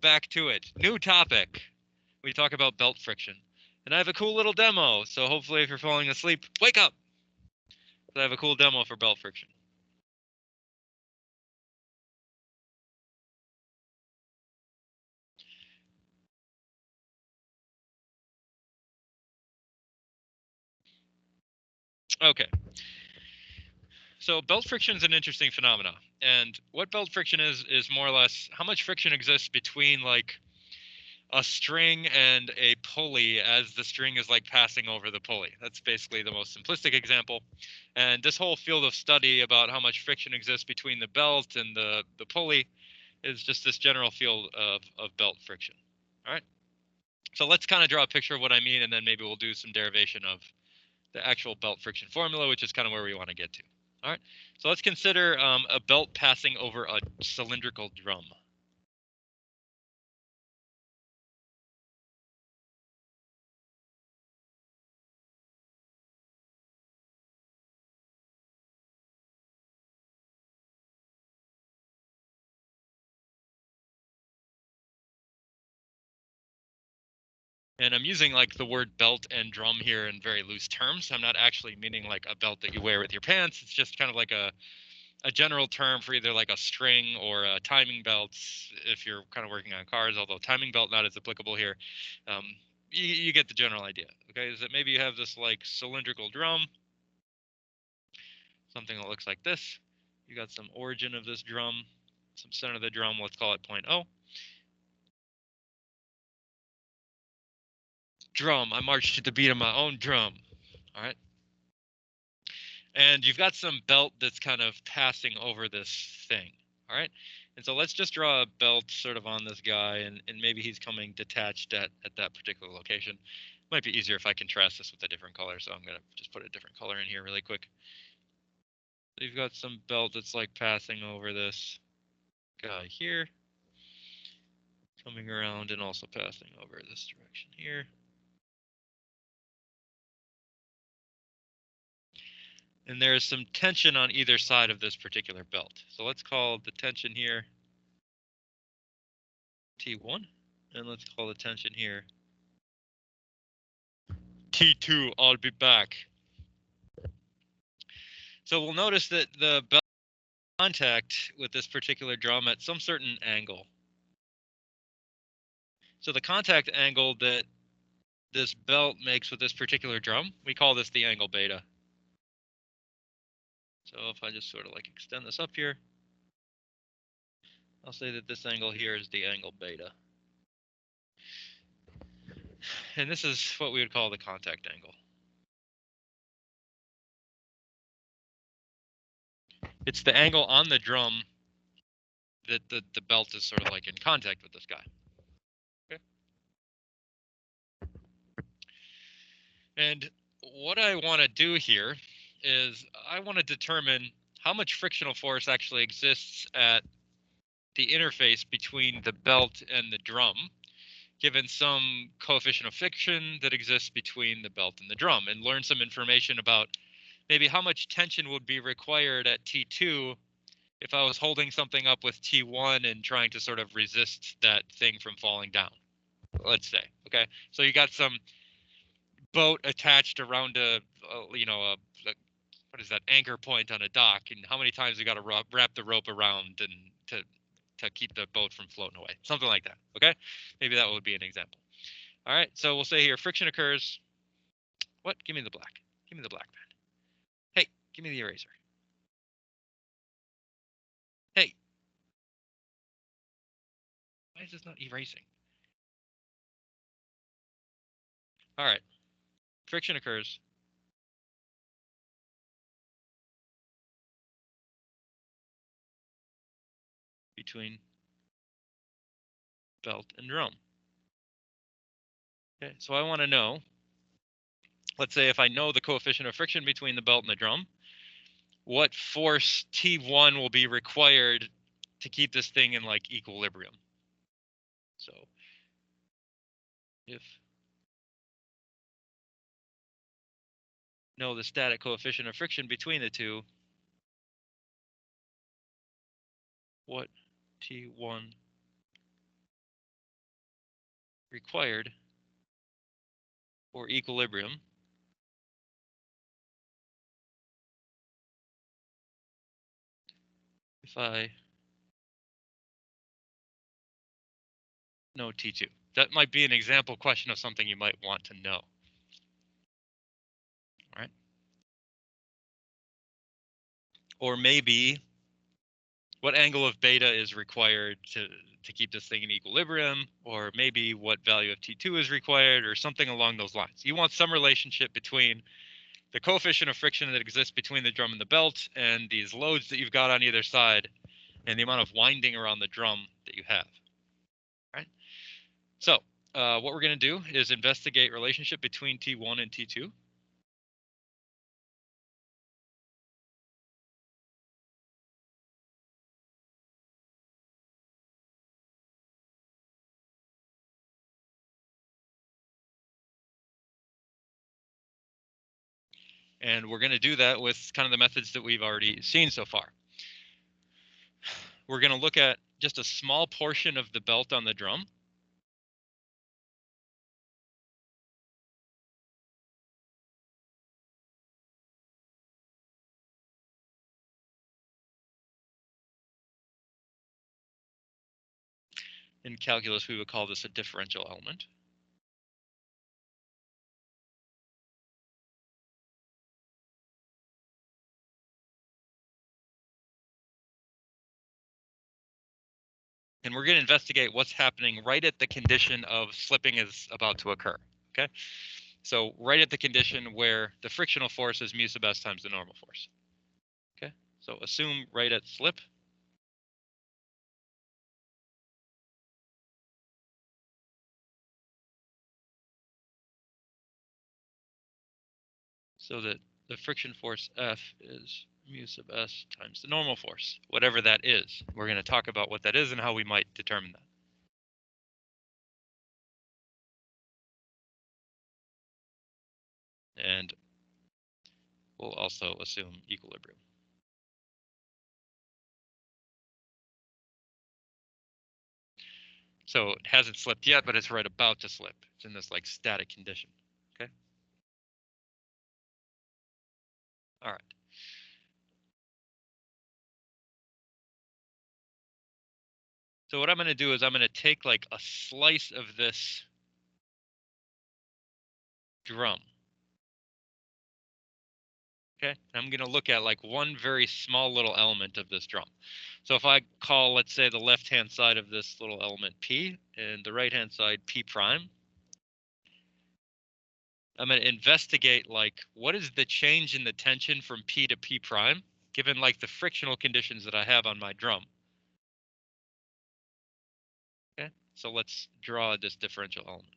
Back to it. New topic. We talk about belt friction. And I have a cool little demo, so hopefully if you're falling asleep, wake up! I have a cool demo for belt friction. Okay. So belt friction is an interesting phenomenon. And what belt friction is more or less how much friction exists between like a string and a pulley as the string is like passing over the pulley. That's basically the most simplistic example. And this whole field of study about how much friction exists between the belt and the pulley is just this general field of belt friction. All right. So let's kind of draw a picture of what I mean, and then maybe we'll do some derivation of the actual belt friction formula, which is kind of where we want to get to. All right. So let's consider a belt passing over a cylindrical drum. And I'm using like the word belt and drum here in very loose terms. I'm not actually meaning like a belt that you wear with your pants. It's just kind of like a general term for either like a string or a timing belt if you're kind of working on cars, although timing belt not as applicable here. You get the general idea. Okay, is that maybe you have this like cylindrical drum, something that looks like this. You got some origin of this drum, some center of the drum, let's call it point O. Drum, I march to the beat of my own drum. All right. And you've got some belt that's kind of passing over this thing. All right. And so let's just draw a belt sort of on this guy, and maybe he's coming detached at that particular location. Might be easier if I contrast this with a different color, so I'm going to just put a different color in here really quick. So you've got some belt that's like passing over this guy here, coming around and also passing over this direction here. And there's some tension on either side of this particular belt. So let's call the tension here T1, and let's call the tension here T2. I'll be back. So we'll notice that the belt contact with this particular drum at some certain angle. So the contact angle that this belt makes with this particular drum, we call this the angle beta. So if I just sort of like extend this up here, I'll say that this angle here is the angle beta. And this is what we would call the contact angle. It's the angle on the drum that the belt is sort of like in contact with this guy. Okay. And what I want to do here is I want to determine how much frictional force actually exists at the interface between the belt and the drum, given some coefficient of friction that exists between the belt and the drum, and learn some information about maybe how much tension would be required at T2 if I was holding something up with T1 and trying to sort of resist that thing from falling down, let's say. Okay, so you got some boat attached around a what is that, anchor point on a dock, and how many times you got to wrap the rope around and to keep the boat from floating away, something like that. Okay, maybe that would be an example. All right, so we'll say here friction occurs. What? Give me the black. Give me the black pen. Hey, give me the eraser. Hey, why is this not erasing? All right, friction occurs between belt and drum. Okay, so I want to know, let's say if I know the coefficient of friction between the belt and the drum, what force T1 will be required to keep this thing in like equilibrium. So if know the static coefficient of friction between the two, what T1 required for equilibrium if I know T2. That might be an example question of something you might want to know. All right. Or maybe what angle of beta is required to keep this thing in equilibrium, or maybe what value of T2 is required, or something along those lines. You want some relationship between the coefficient of friction that exists between the drum and the belt and these loads that you've got on either side and the amount of winding around the drum that you have. All right. So what we're going to do is investigate relationship between T1 and T2. And we're going to do that with kind of the methods that we've already seen so far. We're going to look at just a small portion of the belt on the drum. In calculus, we would call this a differential element. And we're going to investigate what's happening right at the condition of slipping is about to occur. Okay, so right at the condition where the frictional force is mu sub s times the normal force. Okay, so assume right at slip. So that the friction force F is mu sub s times the normal force, whatever that is. We're going to talk about what that is and how we might determine that. And we'll also assume equilibrium. So it hasn't slipped yet, but it's right about to slip. It's in this like static condition. Okay. All right. So what I'm going to do is I'm going to take like a slice of this drum. Okay. I'm going to look at like one very small little element of this drum. So if I call, let's say, the left-hand side of this little element P and the right-hand side P prime, I'm going to investigate like what is the change in the tension from P to P prime, given like the frictional conditions that I have on my drum. Okay. So let's draw this differential element.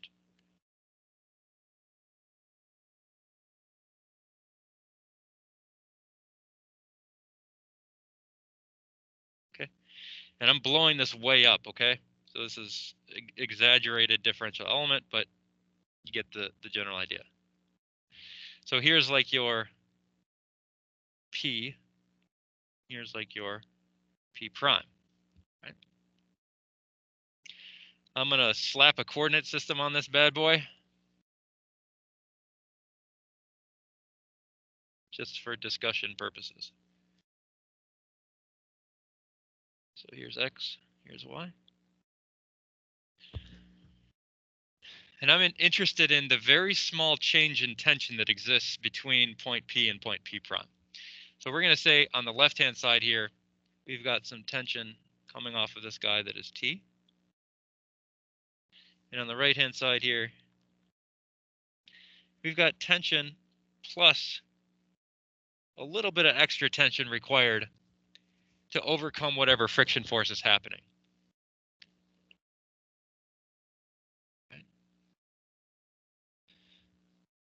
Okay. And I'm blowing this way up, okay? So this is exaggerated differential element, but you get the general idea. So here's like your P. Here's like your P prime, right? I'm going to slap a coordinate system on this bad boy. Just for discussion purposes. So here's X, here's Y. And I'm interested in the very small change in tension that exists between point P and point P prime. So we're going to say on the left-hand side here, we've got some tension coming off of this guy that is T. And on the right-hand side here, we've got tension plus a little bit of extra tension required to overcome whatever friction force is happening.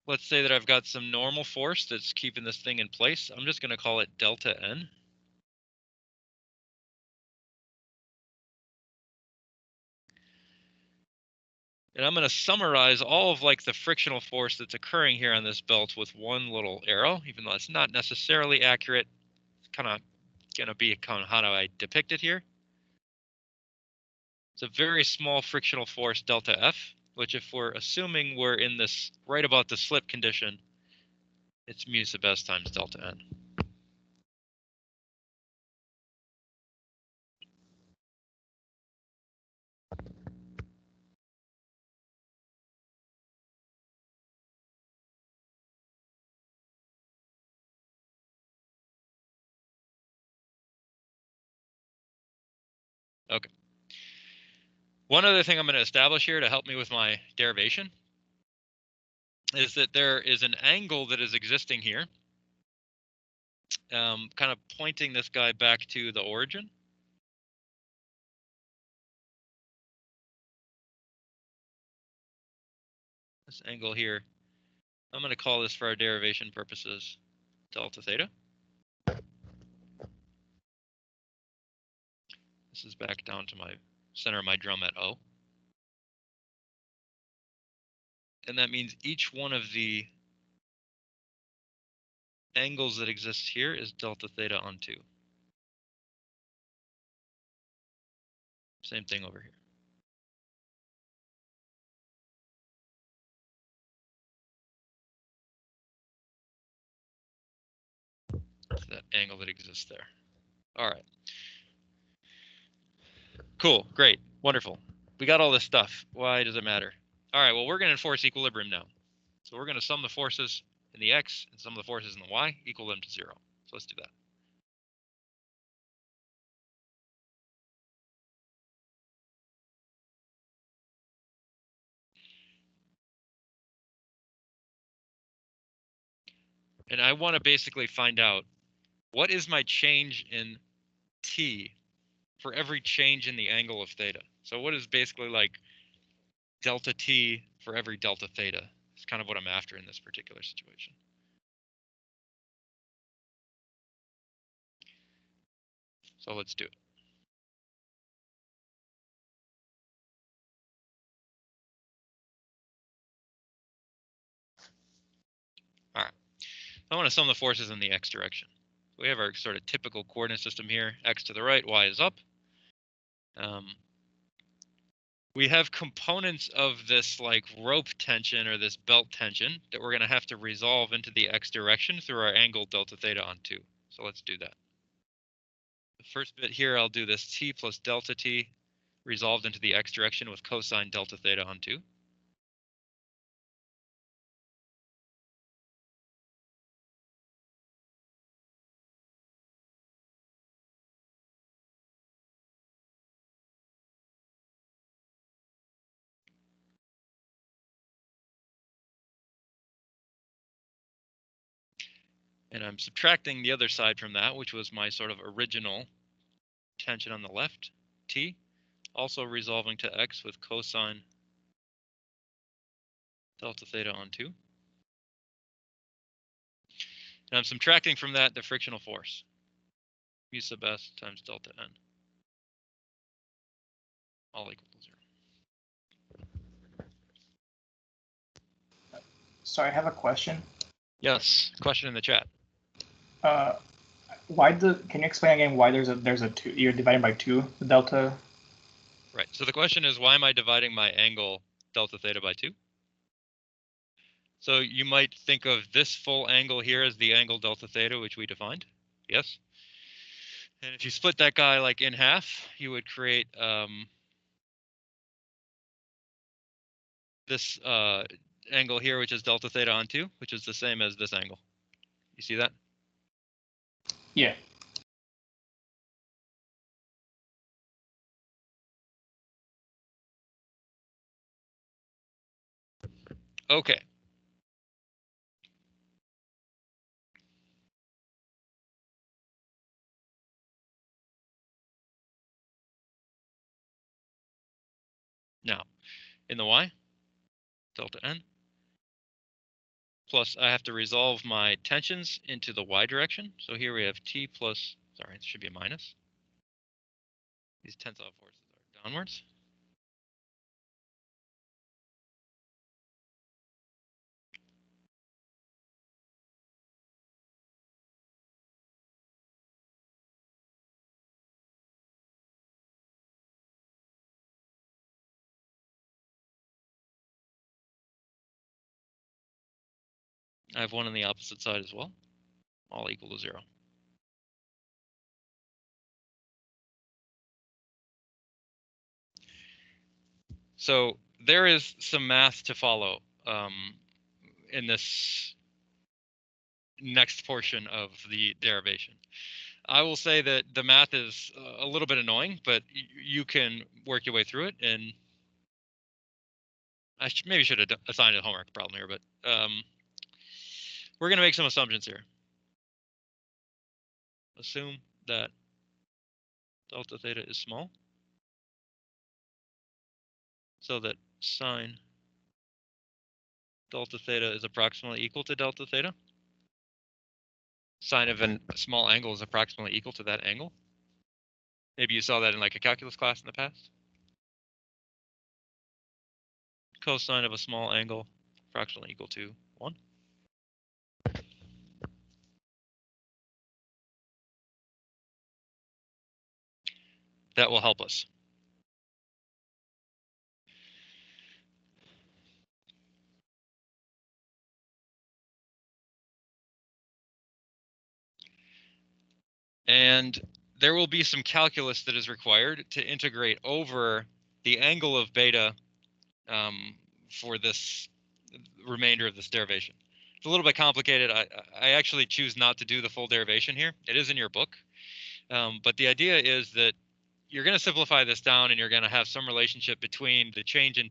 Let's say that I've got some normal force that's keeping this thing in place. I'm just going to call it delta N. And I'm going to summarize all of like the frictional force that's occurring here on this belt with one little arrow, even though it's not necessarily accurate. It's kind of going to be kind of how do I depict it here. It's a very small frictional force, delta F, which if we're assuming we're in this right about the slip condition, it's mu sub s times delta n. Okay. One other thing I'm going to establish here to help me with my derivation is that there is an angle that is existing here, kind of pointing this guy back to the origin. This angle here, I'm going to call this for our derivation purposes delta theta. This is back down to my center of my drum at O. And that means each one of the angles that exist here is delta theta on 2. Same thing over here. So that angle that exists there. All right. Cool, great, wonderful. We got all this stuff. Why does it matter? All right, well, we're going to enforce equilibrium now. So we're going to sum the forces in the x and sum the forces in the y, equal them to 0. So let's do that. And I want to basically find out what is my change in t for every change in the angle of theta. So what is basically like delta t for every delta theta? It's kind of what I'm after in this particular situation. So let's do it. All right. I want to sum the forces in the x direction. We have our sort of typical coordinate system here. X to the right, y is up. We have components of this like rope tension or this belt tension that we're going to have to resolve into the x direction through our angle delta theta on 2. So let's do that. The first bit here, I'll do this t plus delta t resolved into the x direction with cosine delta theta on 2. And I'm subtracting the other side from that, which was my sort of original tension on the left, t, also resolving to x with cosine delta theta on 2. And I'm subtracting from that the frictional force, mu sub s times delta n, all equal to 0. Sorry, I have a question. Yes, question in the chat. Can you explain again why there's a 2? You're dividing by 2, the delta. Right. So the question is, why am I dividing my angle delta theta by 2? So you might think of this full angle here as the angle delta theta, which we defined. Yes. And if you split that guy like in half, you would create this angle here, which is delta theta on 2, which is the same as this angle. You see that? Yeah. Okay. Now, in the y, delta n, plus I have to resolve my tensions into the y direction. So here we have t plus, sorry, it should be a minus. These tensile forces are downwards. I have 1 on the opposite side as well, all equal to 0. So there is some math to follow in this next portion of the derivation. I will say that the math is a little bit annoying, but you can work your way through it. And I maybe should have assigned a homework problem here, but we're going to make some assumptions here. Assume that delta theta is small, so that sine delta theta is approximately equal to delta theta. Sine of a small angle is approximately equal to that angle. Maybe you saw that in like a calculus class in the past. Cosine of a small angle approximately equal to 1. That will help us. And there will be some calculus that is required to integrate over the angle of beta for this remainder of this derivation. It's a little bit complicated. I actually choose not to do the full derivation here. It is in your book. But the idea is that you're going to simplify this down, and you're going to have some relationship between the change in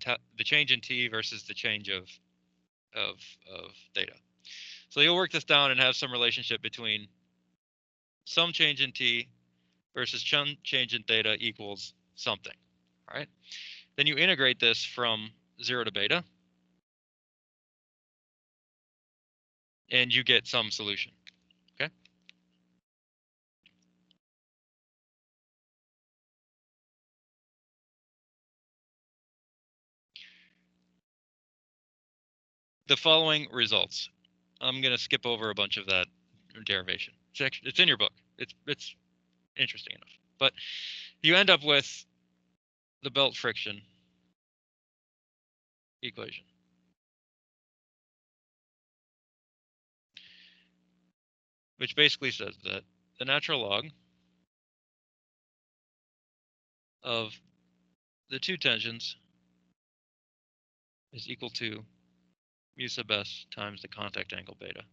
t versus the change of theta. So you'll work this down and have some relationship between some change in t versus change in theta equals something. All right. Then you integrate this from 0 to beta, and you get some solution. Okay. The following results. I'm going to skip over a bunch of that derivation. It's in your book. It's interesting enough. But you end up with the belt friction equation. Which basically says that the natural log of the two tensions is equal to mu sub s times the contact angle beta.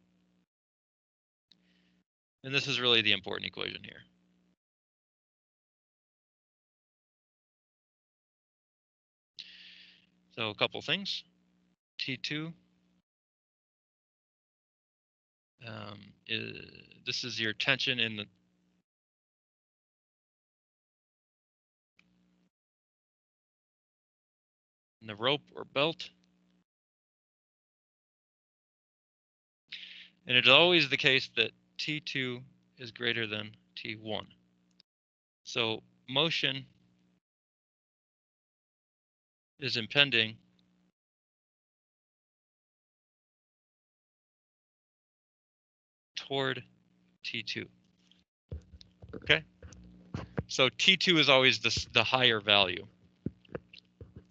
And this is really the important equation here. So a couple things. T2 this is your tension in the rope or belt. And it's always the case that T2 is greater than T1. So motion is impending toward T2. Okay? So T2 is always the higher value.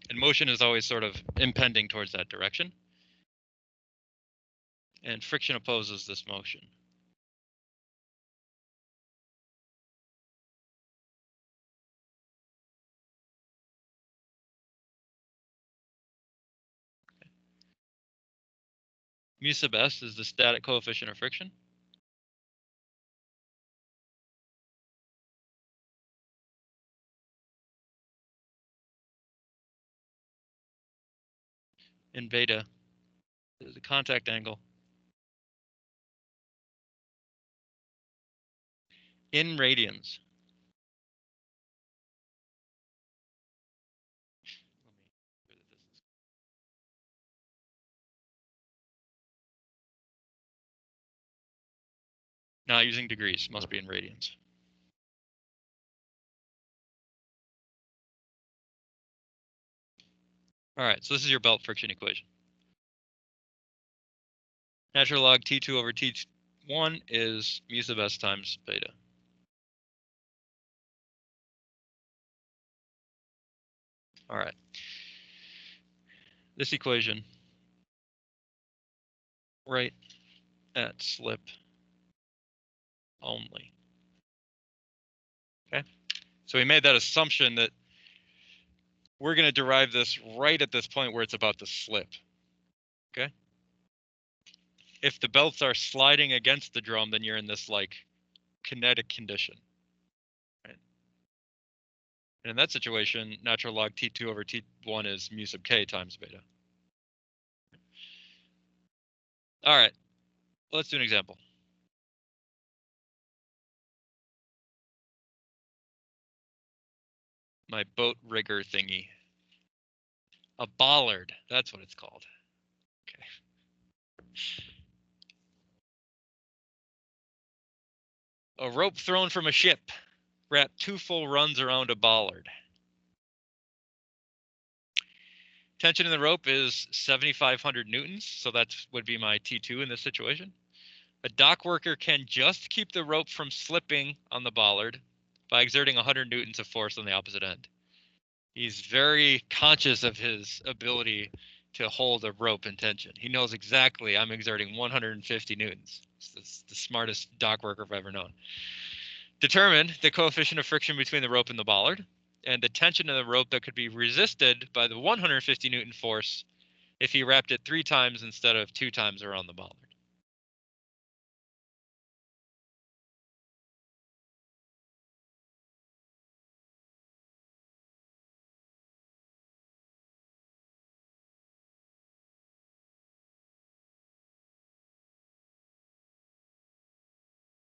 And motion is always sort of impending towards that direction. And friction opposes this motion. Mu sub s is the static coefficient of friction. And beta is the contact angle in radians. Not using degrees, must be in radians. All right, so this is your belt friction equation. Natural log T2 over T1 is mu sub s times beta. All right. This equation, right at slip only. Okay, so we made that assumption that we're going to derive this right at this point where it's about to slip. Okay, if the belts are sliding against the drum, then you're in this like kinetic condition. Right? And in that situation, natural log T2 over T1 is mu sub k times beta. All right, let's do an example. My boat rigger thingy. A bollard, that's what it's called. Okay. A rope thrown from a ship. Wrap 2 full runs around a bollard. Tension in the rope is 7,500 newtons, so that would be my T2 in this situation. A dock worker can just keep the rope from slipping on the bollard by exerting 100 newtons of force on the opposite end. He's very conscious of his ability to hold a rope in tension. He knows exactly I'm exerting 150 newtons. It's the smartest dock worker I've ever known. Determine the coefficient of friction between the rope and the bollard, and the tension in the rope that could be resisted by the 150 Newton force if he wrapped it 3 times instead of 2 times around the bollard.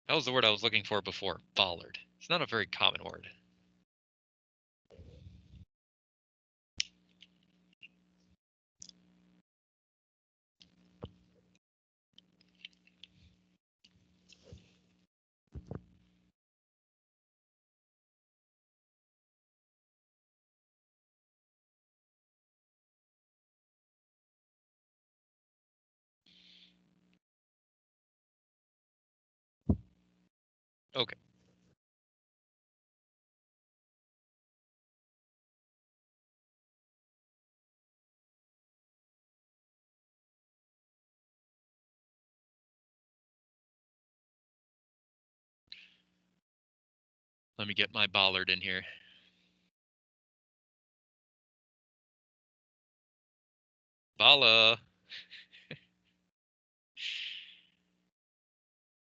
That was the word I was looking for before, bollard. It's not a very common word. Okay. Let me get my bollard in here. Balla.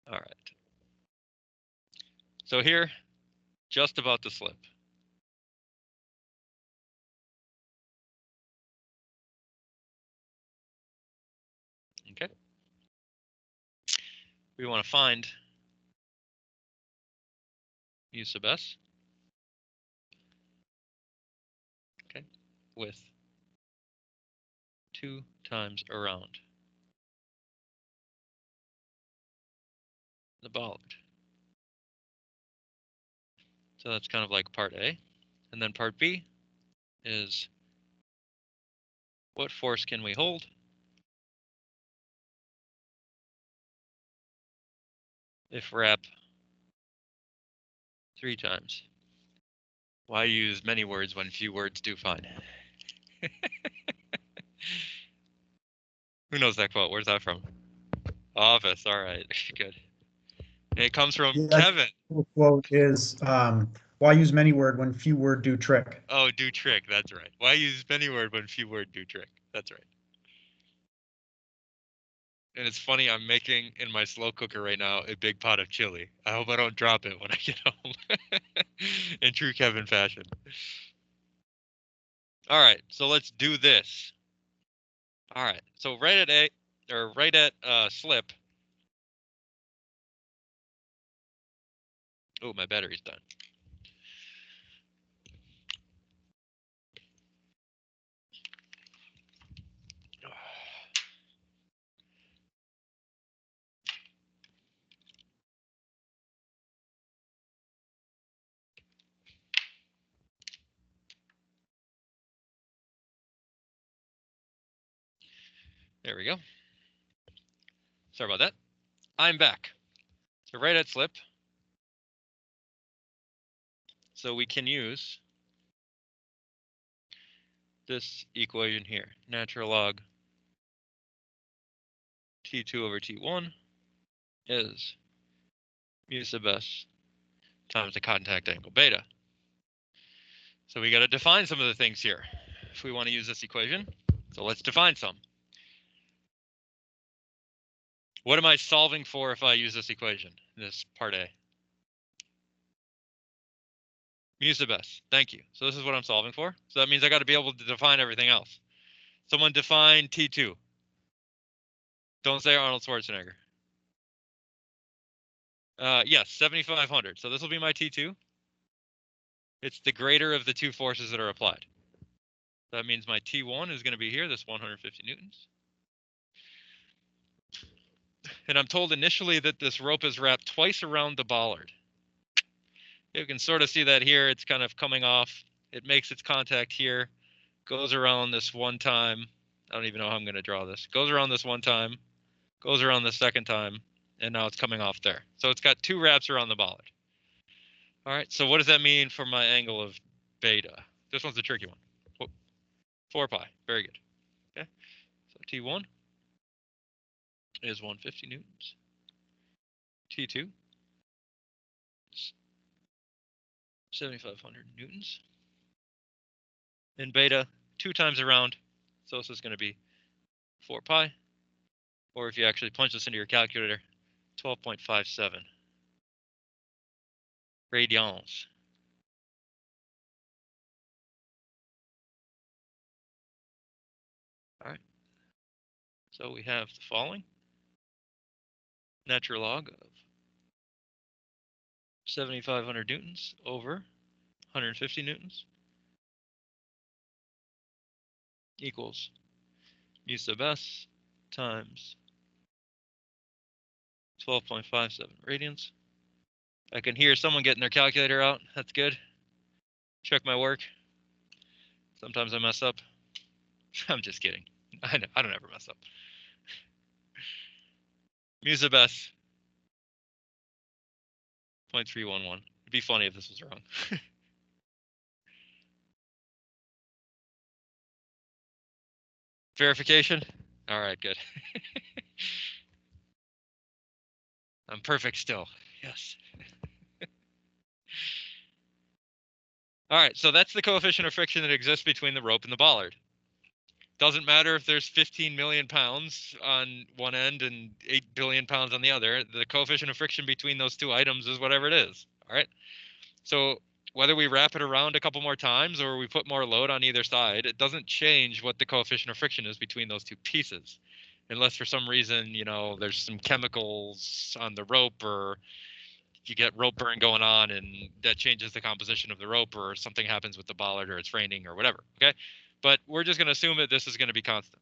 All right. So here, just about to slip. Okay. We want to find mu sub s. Okay. With 2 times around the bollard. So that's kind of like part A. And then part B is what force can we hold if wrap 3 times? Why use many words when few words do fine? Who knows that quote? Where's that from? Office. All right. Good. And it comes from Kevin. The quote is, why use many word when few word do trick? Oh, do trick. That's right. Why use many word when few word do trick? That's right. And it's funny, I'm making in my slow cooker right now a big pot of chili. I hope I don't drop it when I get home. In true Kevin fashion. All right, so let's do this. All right, so right at A, or right at slip. Oh, my battery's done. There we go. Sorry about that. I'm back. So right at slip. So we can use this equation here. Natural log T2 over T1 is mu sub s times the contact angle beta. So we got to define some of the things here if we want to use this equation. So let's define some. What am I solving for if I use this equation, this part A? Mu sub s. Thank you. So this is what I'm solving for. So that means I got to be able to define everything else. Someone define T2. Don't say Arnold Schwarzenegger. Yes, 7,500. So this will be my T2. It's the greater of the two forces that are applied. That means my T1 is going to be here, this 150 newtons. And I'm told initially that this rope is wrapped twice around the bollard. You can sort of see that here. It's kind of coming off. It makes its contact here, goes around this one time. I don't even know how I'm going to draw this. Goes around this one time, goes around the second time, and now it's coming off there. So it's got two wraps around the bollard. All right, so what does that mean for my angle of beta? This one's a tricky one. 4 pi, very good. Okay, so T1 is 150 newtons. T2 is 7,500 newtons. And beta 2 times around, so this is going to be 4 pi. Or if you actually punch this into your calculator, 12.57 radians. All right, so we have the following. Natural log of 7,500 newtons over 150 newtons equals mu sub s times 12.57 radians. I can hear someone getting their calculator out. That's good. Check my work. Sometimes I mess up. I'm just kidding. I don't ever mess up. Mu sub s 0.311. It'd be funny if this was wrong. Verification? All right, good. I'm perfect still. Yes. All right, so that's the coefficient of friction that exists between the rope and the bollard. Doesn't matter if there's 15 million pounds on one end and 8 billion pounds on the other. The coefficient of friction between those two items is whatever it is. All right. So whether we wrap it around a couple more times or we put more load on either side, it doesn't change what the coefficient of friction is between those two pieces. Unless for some reason, you know, there's some chemicals on the rope or you get rope burn going on and that changes the composition of the rope or something happens with the bollard or it's raining or whatever. Okay. But we're just going to assume that this is going to be constant.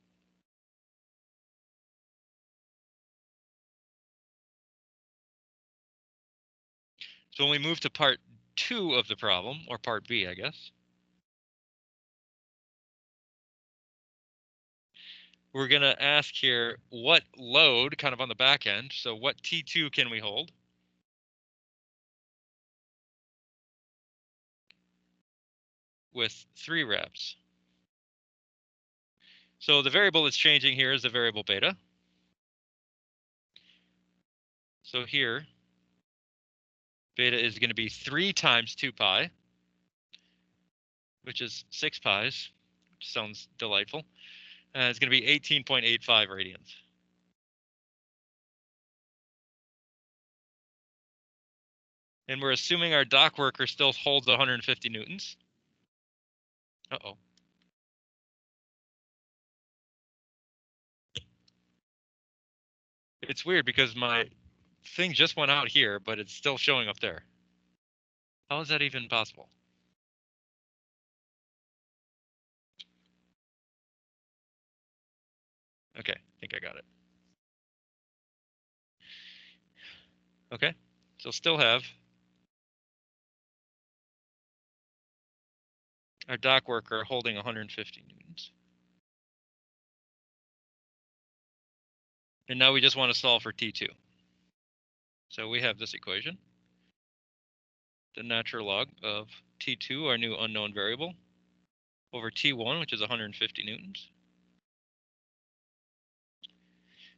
So when we move to part 2 of the problem, or part B, I guess, we're going to ask here what load kind of on the back end. So what T2 can we hold? With 3 reps. So the variable that's changing here is the variable beta. So here, beta is going to be 3 times 2 pi, which is 6 pi's, which sounds delightful. It's going to be 18.85 radians. And we're assuming our dock worker still holds 150 newtons. Uh-oh. It's weird because my thing just went out here, but it's still showing up there. How is that even possible? Okay, I think I got it. Okay, so still have our dock worker holding 150 newtons. And now we just want to solve for T2. So we have this equation. The natural log of T2, our new unknown variable, over T1, which is 150 newtons.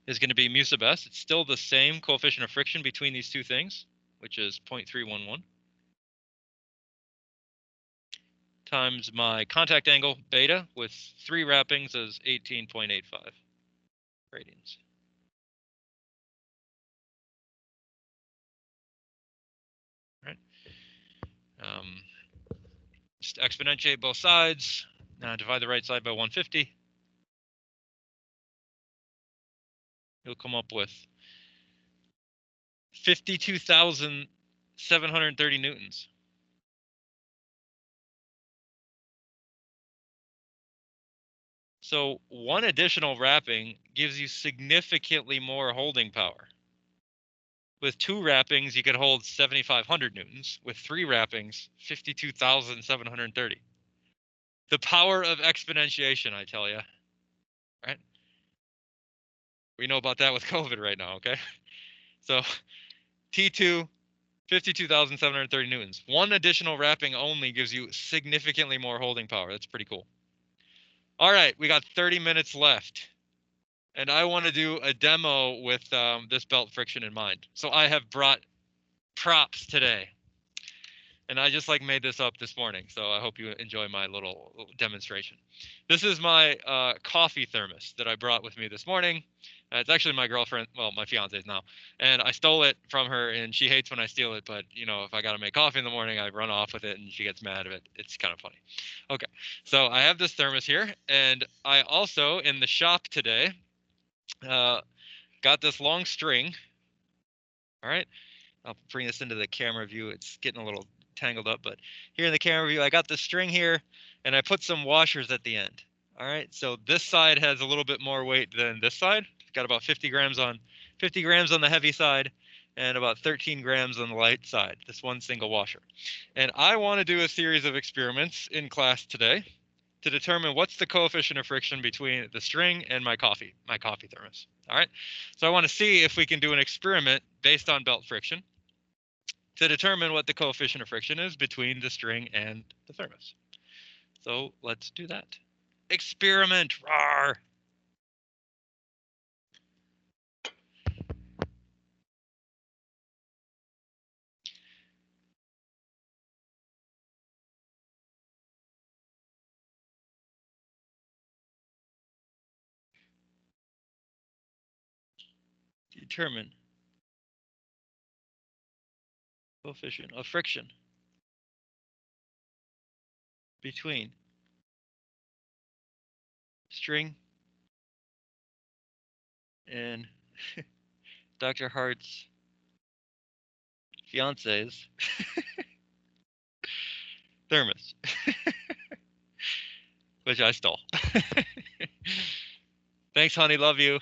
is going to be mu sub s. It's still the same coefficient of friction between these two things, which is 0.311, times my contact angle, beta, with 3 wrappings is 18.85 radians. Right. Just exponentiate both sides. Now divide the right side by 150. You'll come up with 52,730 newtons. So one additional wrapping gives you significantly more holding power. With 2 wrappings, you could hold 7,500 newtons. With 3 wrappings, 52,730. The power of exponentiation, I tell you. Right? We know about that with COVID right now, okay? So T2, 52,730 newtons. One additional wrapping only gives you significantly more holding power. That's pretty cool. All right, we got 30 minutes left. And I want to do a demo with this belt friction in mind. So I have brought props today. And I just like made this up this morning. So I hope you enjoy my little demonstration. This is my coffee thermos that I brought with me this morning. It's actually my girlfriend, well, my fiance's now. And I stole it from her, and she hates when I steal it. But, you know, if I got to make coffee in the morning, I run off with it, and she gets mad at it. It's kind of funny. Okay, so I have this thermos here. And I also, in the shop today, got this long string. All right, I'll bring this into the camera view. It's getting a little tangled up, but here in the camera view, I got the string here, and I put some washers at the end. All right, so this side has a little bit more weight than this side. It's got about 50 grams on the heavy side, and about 13 grams on the light side. This one single washer. And I want to do a series of experiments in class today to determine what's the coefficient of friction between the string and my coffee thermos. All right, so I want to see if we can do an experiment based on belt friction to determine what the coefficient of friction is between the string and the thermos. So let's do that. Experiment, rawr! Determine coefficient of friction between string and Dr. Hart's fiance's thermos, which I stole. Thanks, honey. Love you.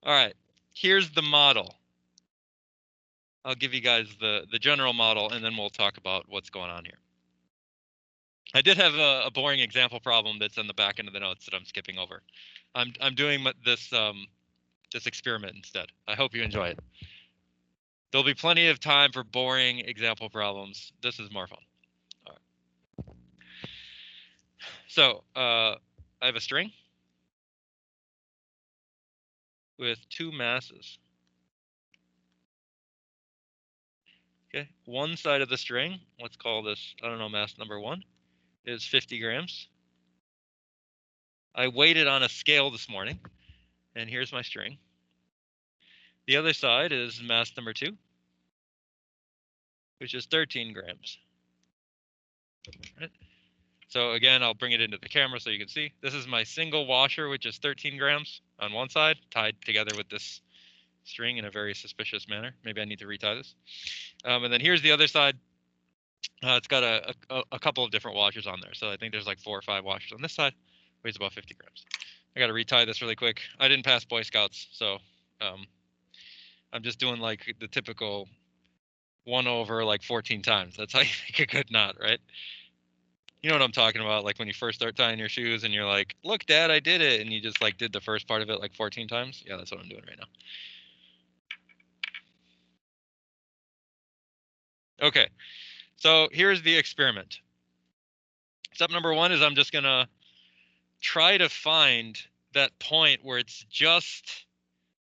All right. Here's the model. I'll give you guys the general model, and then we'll talk about what's going on here. I did have a boring example problem that's in the back end of the notes that I'm skipping over. I'm doing this this experiment instead. I hope you enjoy it. There'll be plenty of time for boring example problems. This is more fun. All right. So I have a string with 2 masses. Okay, one side of the string, let's call this, I don't know, mass number 1, is 50 grams. I weighed it on a scale this morning, and here's my string. The other side is mass number 2, which is 13 grams. Right? So again, I'll bring it into the camera so you can see. This is my single washer, which is 13 grams on one side, tied together with this string in a very suspicious manner. Maybe I need to retie this. And then here's the other side. It's got a couple of different washers on there. So I think there's like 4 or 5 washers on this side. Weighs about 50 grams. I got to retie this really quick. I didn't pass Boy Scouts, so I'm just doing like the typical 1 over like 14 times. That's how you make a good knot, right? You know what I'm talking about? Like when you first start tying your shoes and you're like, look, Dad, I did it. And you just like did the first part of it like 14 times. Yeah, that's what I'm doing right now. Okay, so here's the experiment. Step number 1 is I'm just going to try to find that point where it's just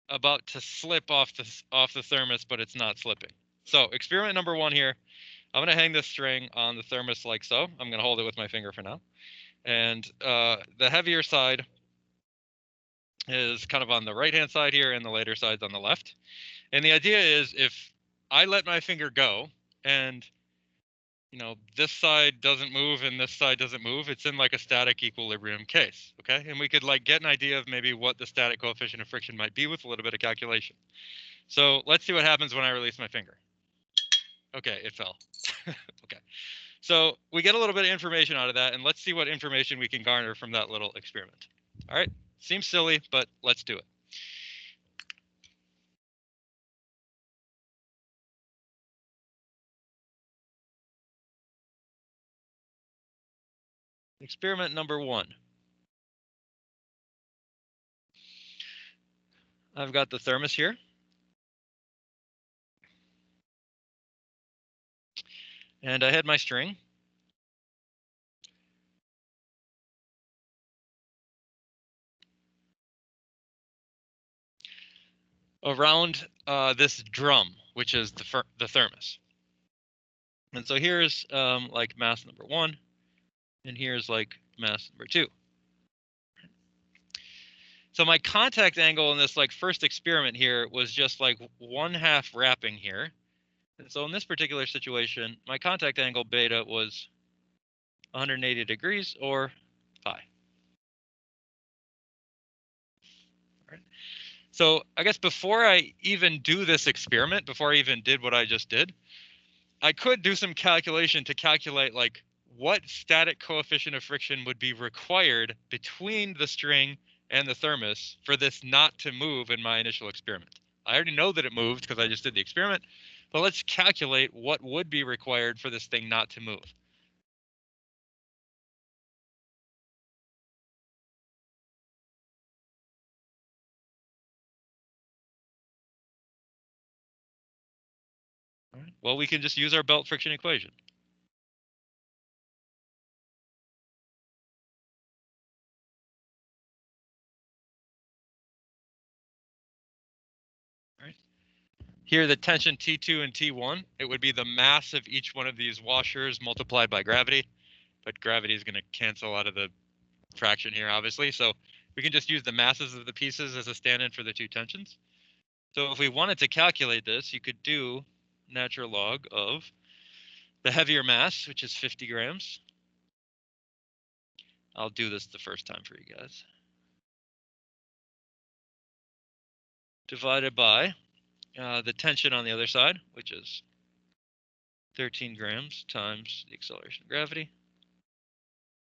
about to slip off the thermos, but it's not slipping. So experiment number 1 here, I'm going to hang this string on the thermos like so. I'm going to hold it with my finger for now. And the heavier side is kind of on the right-hand side here, and the lighter side's on the left. And the idea is if I let my finger go and this side doesn't move and this side doesn't move, it's in like a static equilibrium case, okay? And we could like get an idea of maybe what the static coefficient of friction might be with a little bit of calculation. So let's see what happens when I release my finger. Okay, it fell. Okay, so we get a little bit of information out of that, and let's see what information we can garner from that little experiment. All right, seems silly, but let's do it. Experiment number 1. I've got the thermos here. And I had my string. Around this drum, which is the thermos. And so here's like mass number 1, and here's like mass number 2. So my contact angle in this like first experiment here was just like 1/2 wrapping here. And so in this particular situation, my contact angle beta was 180 degrees or pi. Right. So I guess before I even do this experiment, before I even did what I just did, I could do some calculation to calculate like what static coefficient of friction would be required between the string and the thermos for this not to move in my initial experiment. I already know that it moved because I just did the experiment, but let's calculate what would be required for this thing not to move. All right. Well, we can just use our belt friction equation. Here, the tension T2 and T1, it would be the mass of each one of these washers multiplied by gravity. But gravity is going to cancel out of the fraction here, obviously. So we can just use the masses of the pieces as a stand-in for the 2 tensions. So if we wanted to calculate this, you could do natural log of the heavier mass, which is 50 grams. I'll do this the first time for you guys. Divided by the tension on the other side, which is 13 grams times the acceleration of gravity.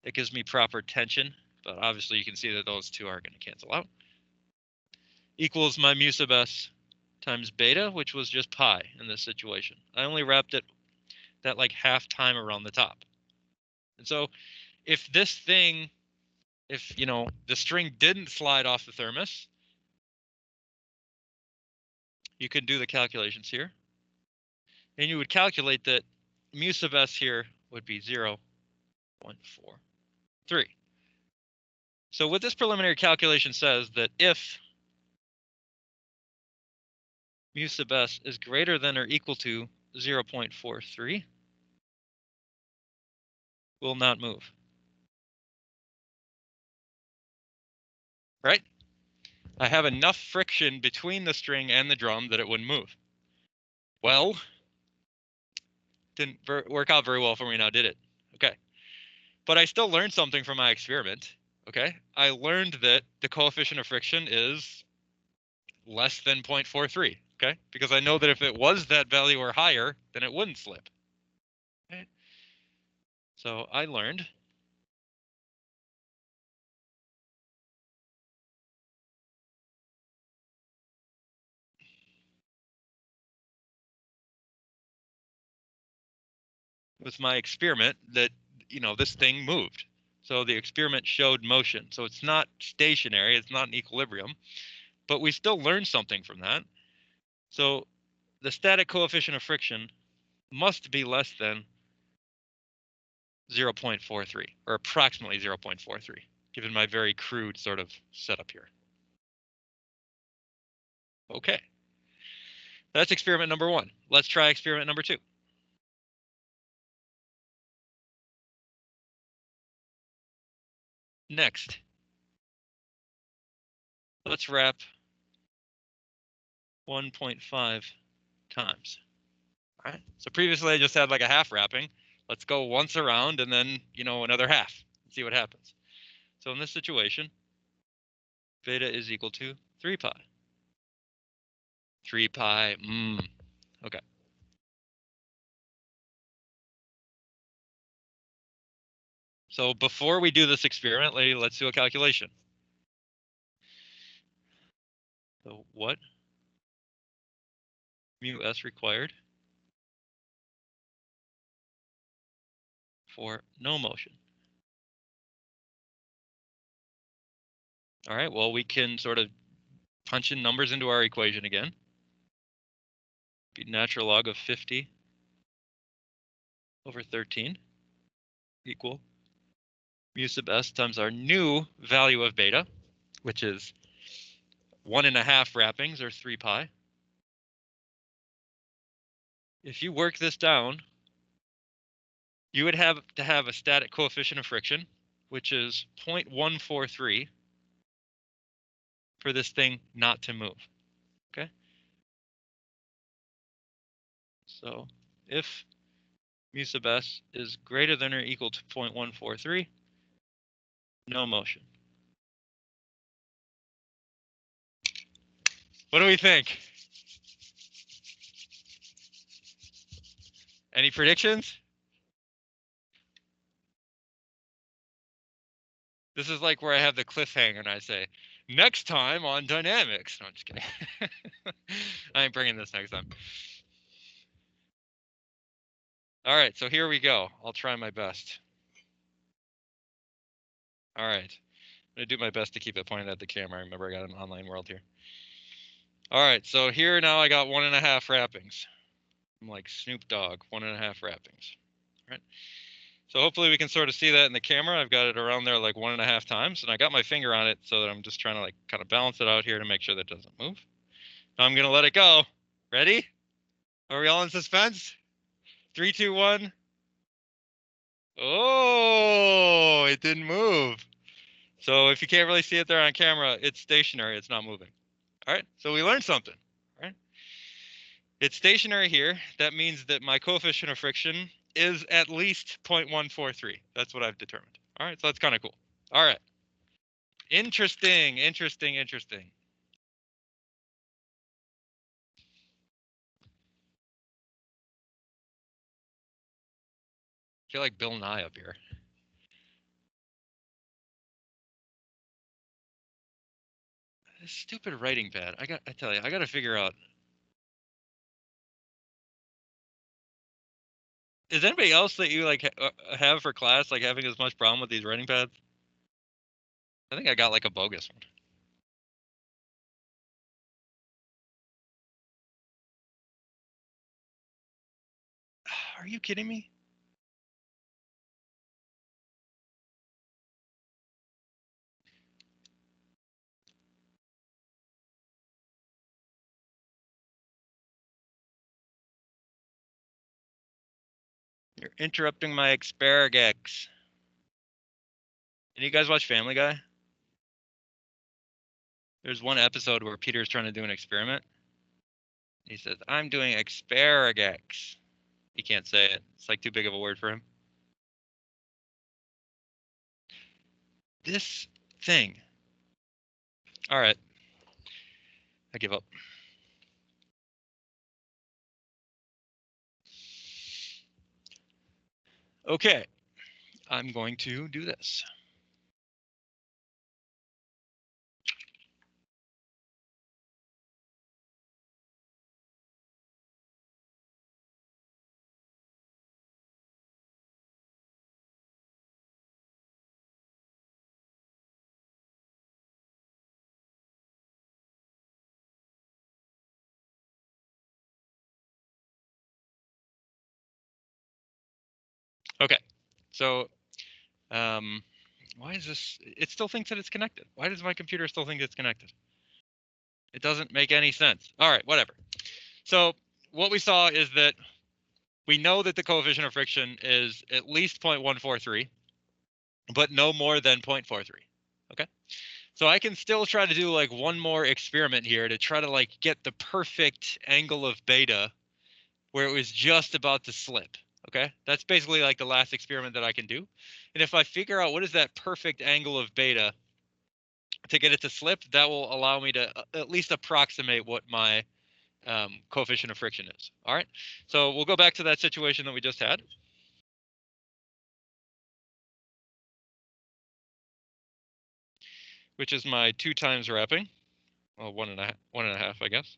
It gives me proper tension, but obviously you can see that those 2 are going to cancel out. Equals my mu sub s times beta, which was just pi in this situation. I only wrapped it that like half time around the top. And so if this thing, if the string didn't slide off the thermos, you could do the calculations here. And you would calculate that mu sub s here would be 0.43. So what this preliminary calculation says that if mu sub s is greater than or equal to 0.43, will not move. Right? I have enough friction between the string and the drum that it wouldn't move. Well, didn't work out very well for me now, did it? Okay. But I still learned something from my experiment. Okay. I learned that the coefficient of friction is less than 0.43. Okay. Because I know that if it was that value or higher, then it wouldn't slip. Okay. So I learned with my experiment that, this thing moved. So the experiment showed motion. So it's not stationary. It's not in equilibrium. But we still learned something from that. So the static coefficient of friction must be less than 0.43 or approximately 0.43. given my very crude sort of setup here. Okay. That's experiment number 1. Let's try experiment number 2. Next, let's wrap 1.5 times. All right. So previously I just had like a half wrapping. Let's go once around and then, another half. See what happens. So in this situation, beta is equal to 3 pi. 3 pi, okay. So before we do this experiment, let's do a calculation. So what mu s required for no motion? All right, well, we can sort of punch in numbers into our equation again. Be natural log of 50 over 13 equal mu sub s times our new value of beta, which is 1.5 wrappings, or 3 pi. If you work this down, you would have to have a static coefficient of friction, which is 0.143 for this thing not to move. Okay. So if mu sub s is greater than or equal to 0.143, no motion. What do we think? Any predictions? This is like where I have the cliffhanger and I say, next time on dynamics. No, I'm just kidding. I ain't bringing this next time. All right, so here we go. I'll try my best. All right, I'm gonna do my best to keep it pointed at the camera. Remember, I got an online world here. All right, so here now I got 1.5 wrappings. I'm like Snoop Dogg, 1.5 wrappings. All right. So hopefully we can sort of see that in the camera. I've got it around there like 1.5 times, and I got my finger on it so that I'm just trying to like kind of balance it out here to make sure that it doesn't move. Now I'm gonna let it go. Ready? Are we all in suspense? 3, 2, 1. Oh, it didn't move. So if you can't really see it there on camera, it's stationary. It's not moving. All right, so we learned something. All right, it's stationary here. That means that my coefficient of friction is at least 0.143. That's what I've determined. All right, so that's kind of cool. All right, interesting. I feel like Bill Nye up here. This stupid writing pad. I tell you, I got to figure out. Is anybody else that you like have for class like having as much problem with these writing pads? I think I got like a bogus one. Are you kidding me? You're interrupting my asparagus. Did you guys watch Family Guy? There's one episode where Peter's trying to do an experiment. He says, I'm doing asparagus. He can't say it. It's like too big of a word for him. This thing. All right. I give up. Okay. I'm going to do this. Okay. So, Why is this? It still thinks that it's connected. Why does my computer still think it's connected? It doesn't make any sense. All right, whatever. So what we saw is that we know that the coefficient of friction is at least 0.143, but no more than 0.43. Okay. So I can still try to do like one more experiment here to try to like get the perfect angle of beta where it was just about to slip. Okay. That's basically like the last experiment that I can do. And if I figure out what is that perfect angle of beta to get it to slip, that will allow me to at least approximate what my coefficient of friction is. All right. So we'll go back to that situation that we just had. Which is my 2 times wrapping. Well, one and a half, I guess.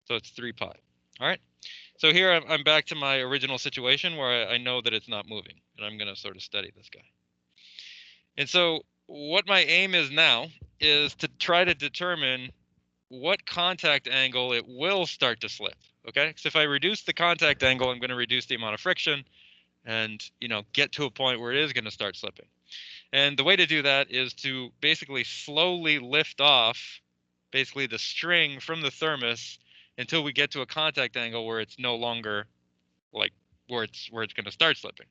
So it's 3 pi. All right. So here I'm back to my original situation where I know that it's not moving, and I'm going to sort of study this guy. And so what my aim is now is to try to determine what contact angle it will start to slip. Okay. So if I reduce the contact angle, I'm going to reduce the amount of friction and, get to a point where it is going to start slipping. And the way to do that is to basically slowly lift off basically the string from the thermos until we get to a contact angle where it's no longer like where it's going to start slipping.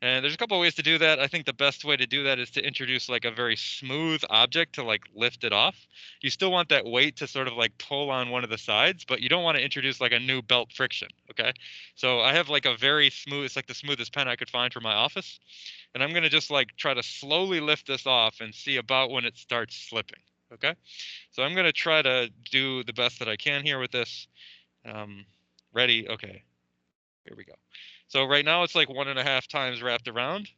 And there's a couple of ways to do that. I think the best way to do that is to introduce like a very smooth object to like lift it off. You still want that weight to sort of like pull on one of the sides, but you don't want to introduce like a new belt friction. Okay. So I have like a very smooth, it's like the smoothest pen I could find for my office. And I'm going to just like try to slowly lift this off and see about when it starts slipping. Okay. So I'm going to try to do the best that I can here with this. Ready? Okay. Here we go. So right now it's like 1.5 times wrapped around.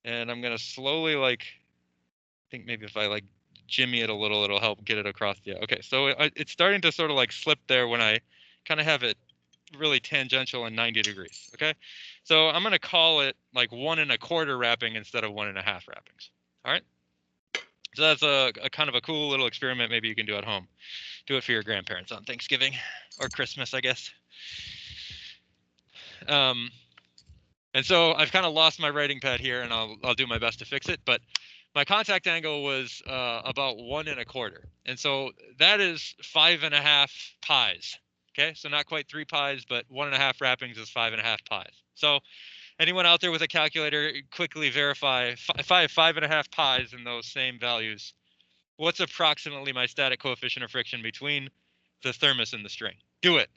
And I'm going to slowly like, I think maybe if I like jimmy it a little, it'll help get it across. Yeah. Okay. So it's starting to sort of like slip there when I kind of have it really tangential and 90 degrees. Okay. So I'm going to call it like 1.25 wrapping instead of 1.5 wrappings. All right. So that's a kind of a cool little experiment maybe you can do at home. Do it for your grandparents on Thanksgiving or Christmas, I guess. And so I've kind of lost my writing pad here, and I'll do my best to fix it. But my contact angle was about 1.25, and so that is 5.5 pies. Okay, so not quite 3 pies, but 1.5 wrappings is 5.5 pies. So anyone out there with a calculator, quickly verify 5.5 pies in those same values. What's approximately my static coefficient of friction between the thermos and the string? Do it.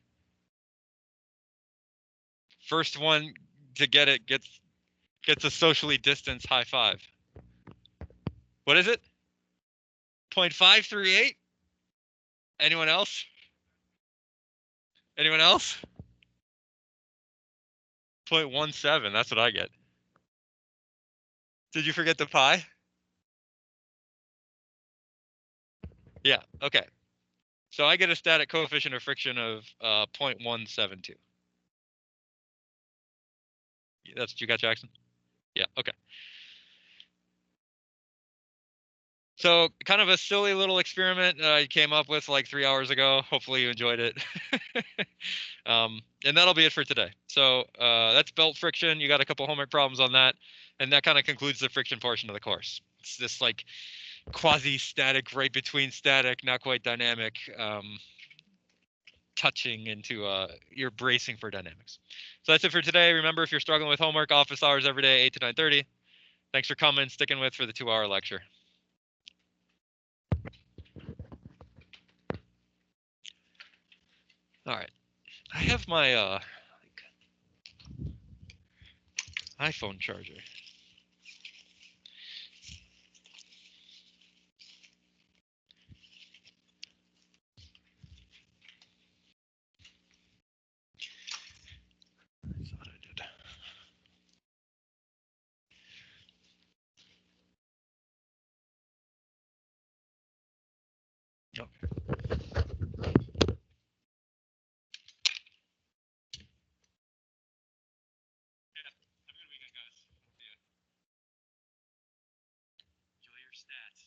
First one to get it gets a socially distanced high five. What is it? 0.538? Anyone else? Anyone else? 0.17. That's what I get. Did you forget the pi? Yeah. Okay. So I get a static coefficient of friction of 0.172. That's what you got, Jackson? Yeah. Okay. So kind of a silly little experiment I came up with like 3 hours ago. Hopefully you enjoyed it. And that'll be it for today. So that's belt friction. You got a couple homework problems on that. And that kind of concludes the friction portion of the course. It's this like quasi-static, right between static, not quite dynamic, touching into you're bracing for dynamics. So that's it for today. Remember, if you're struggling with homework, office hours every day, 8 to 9:30. Thanks for coming, sticking with for the 2-hour lecture. All right. I have my iPhone charger. I thought I did. Okay. Yeah, have a good weekend, guys. Enjoy your stats.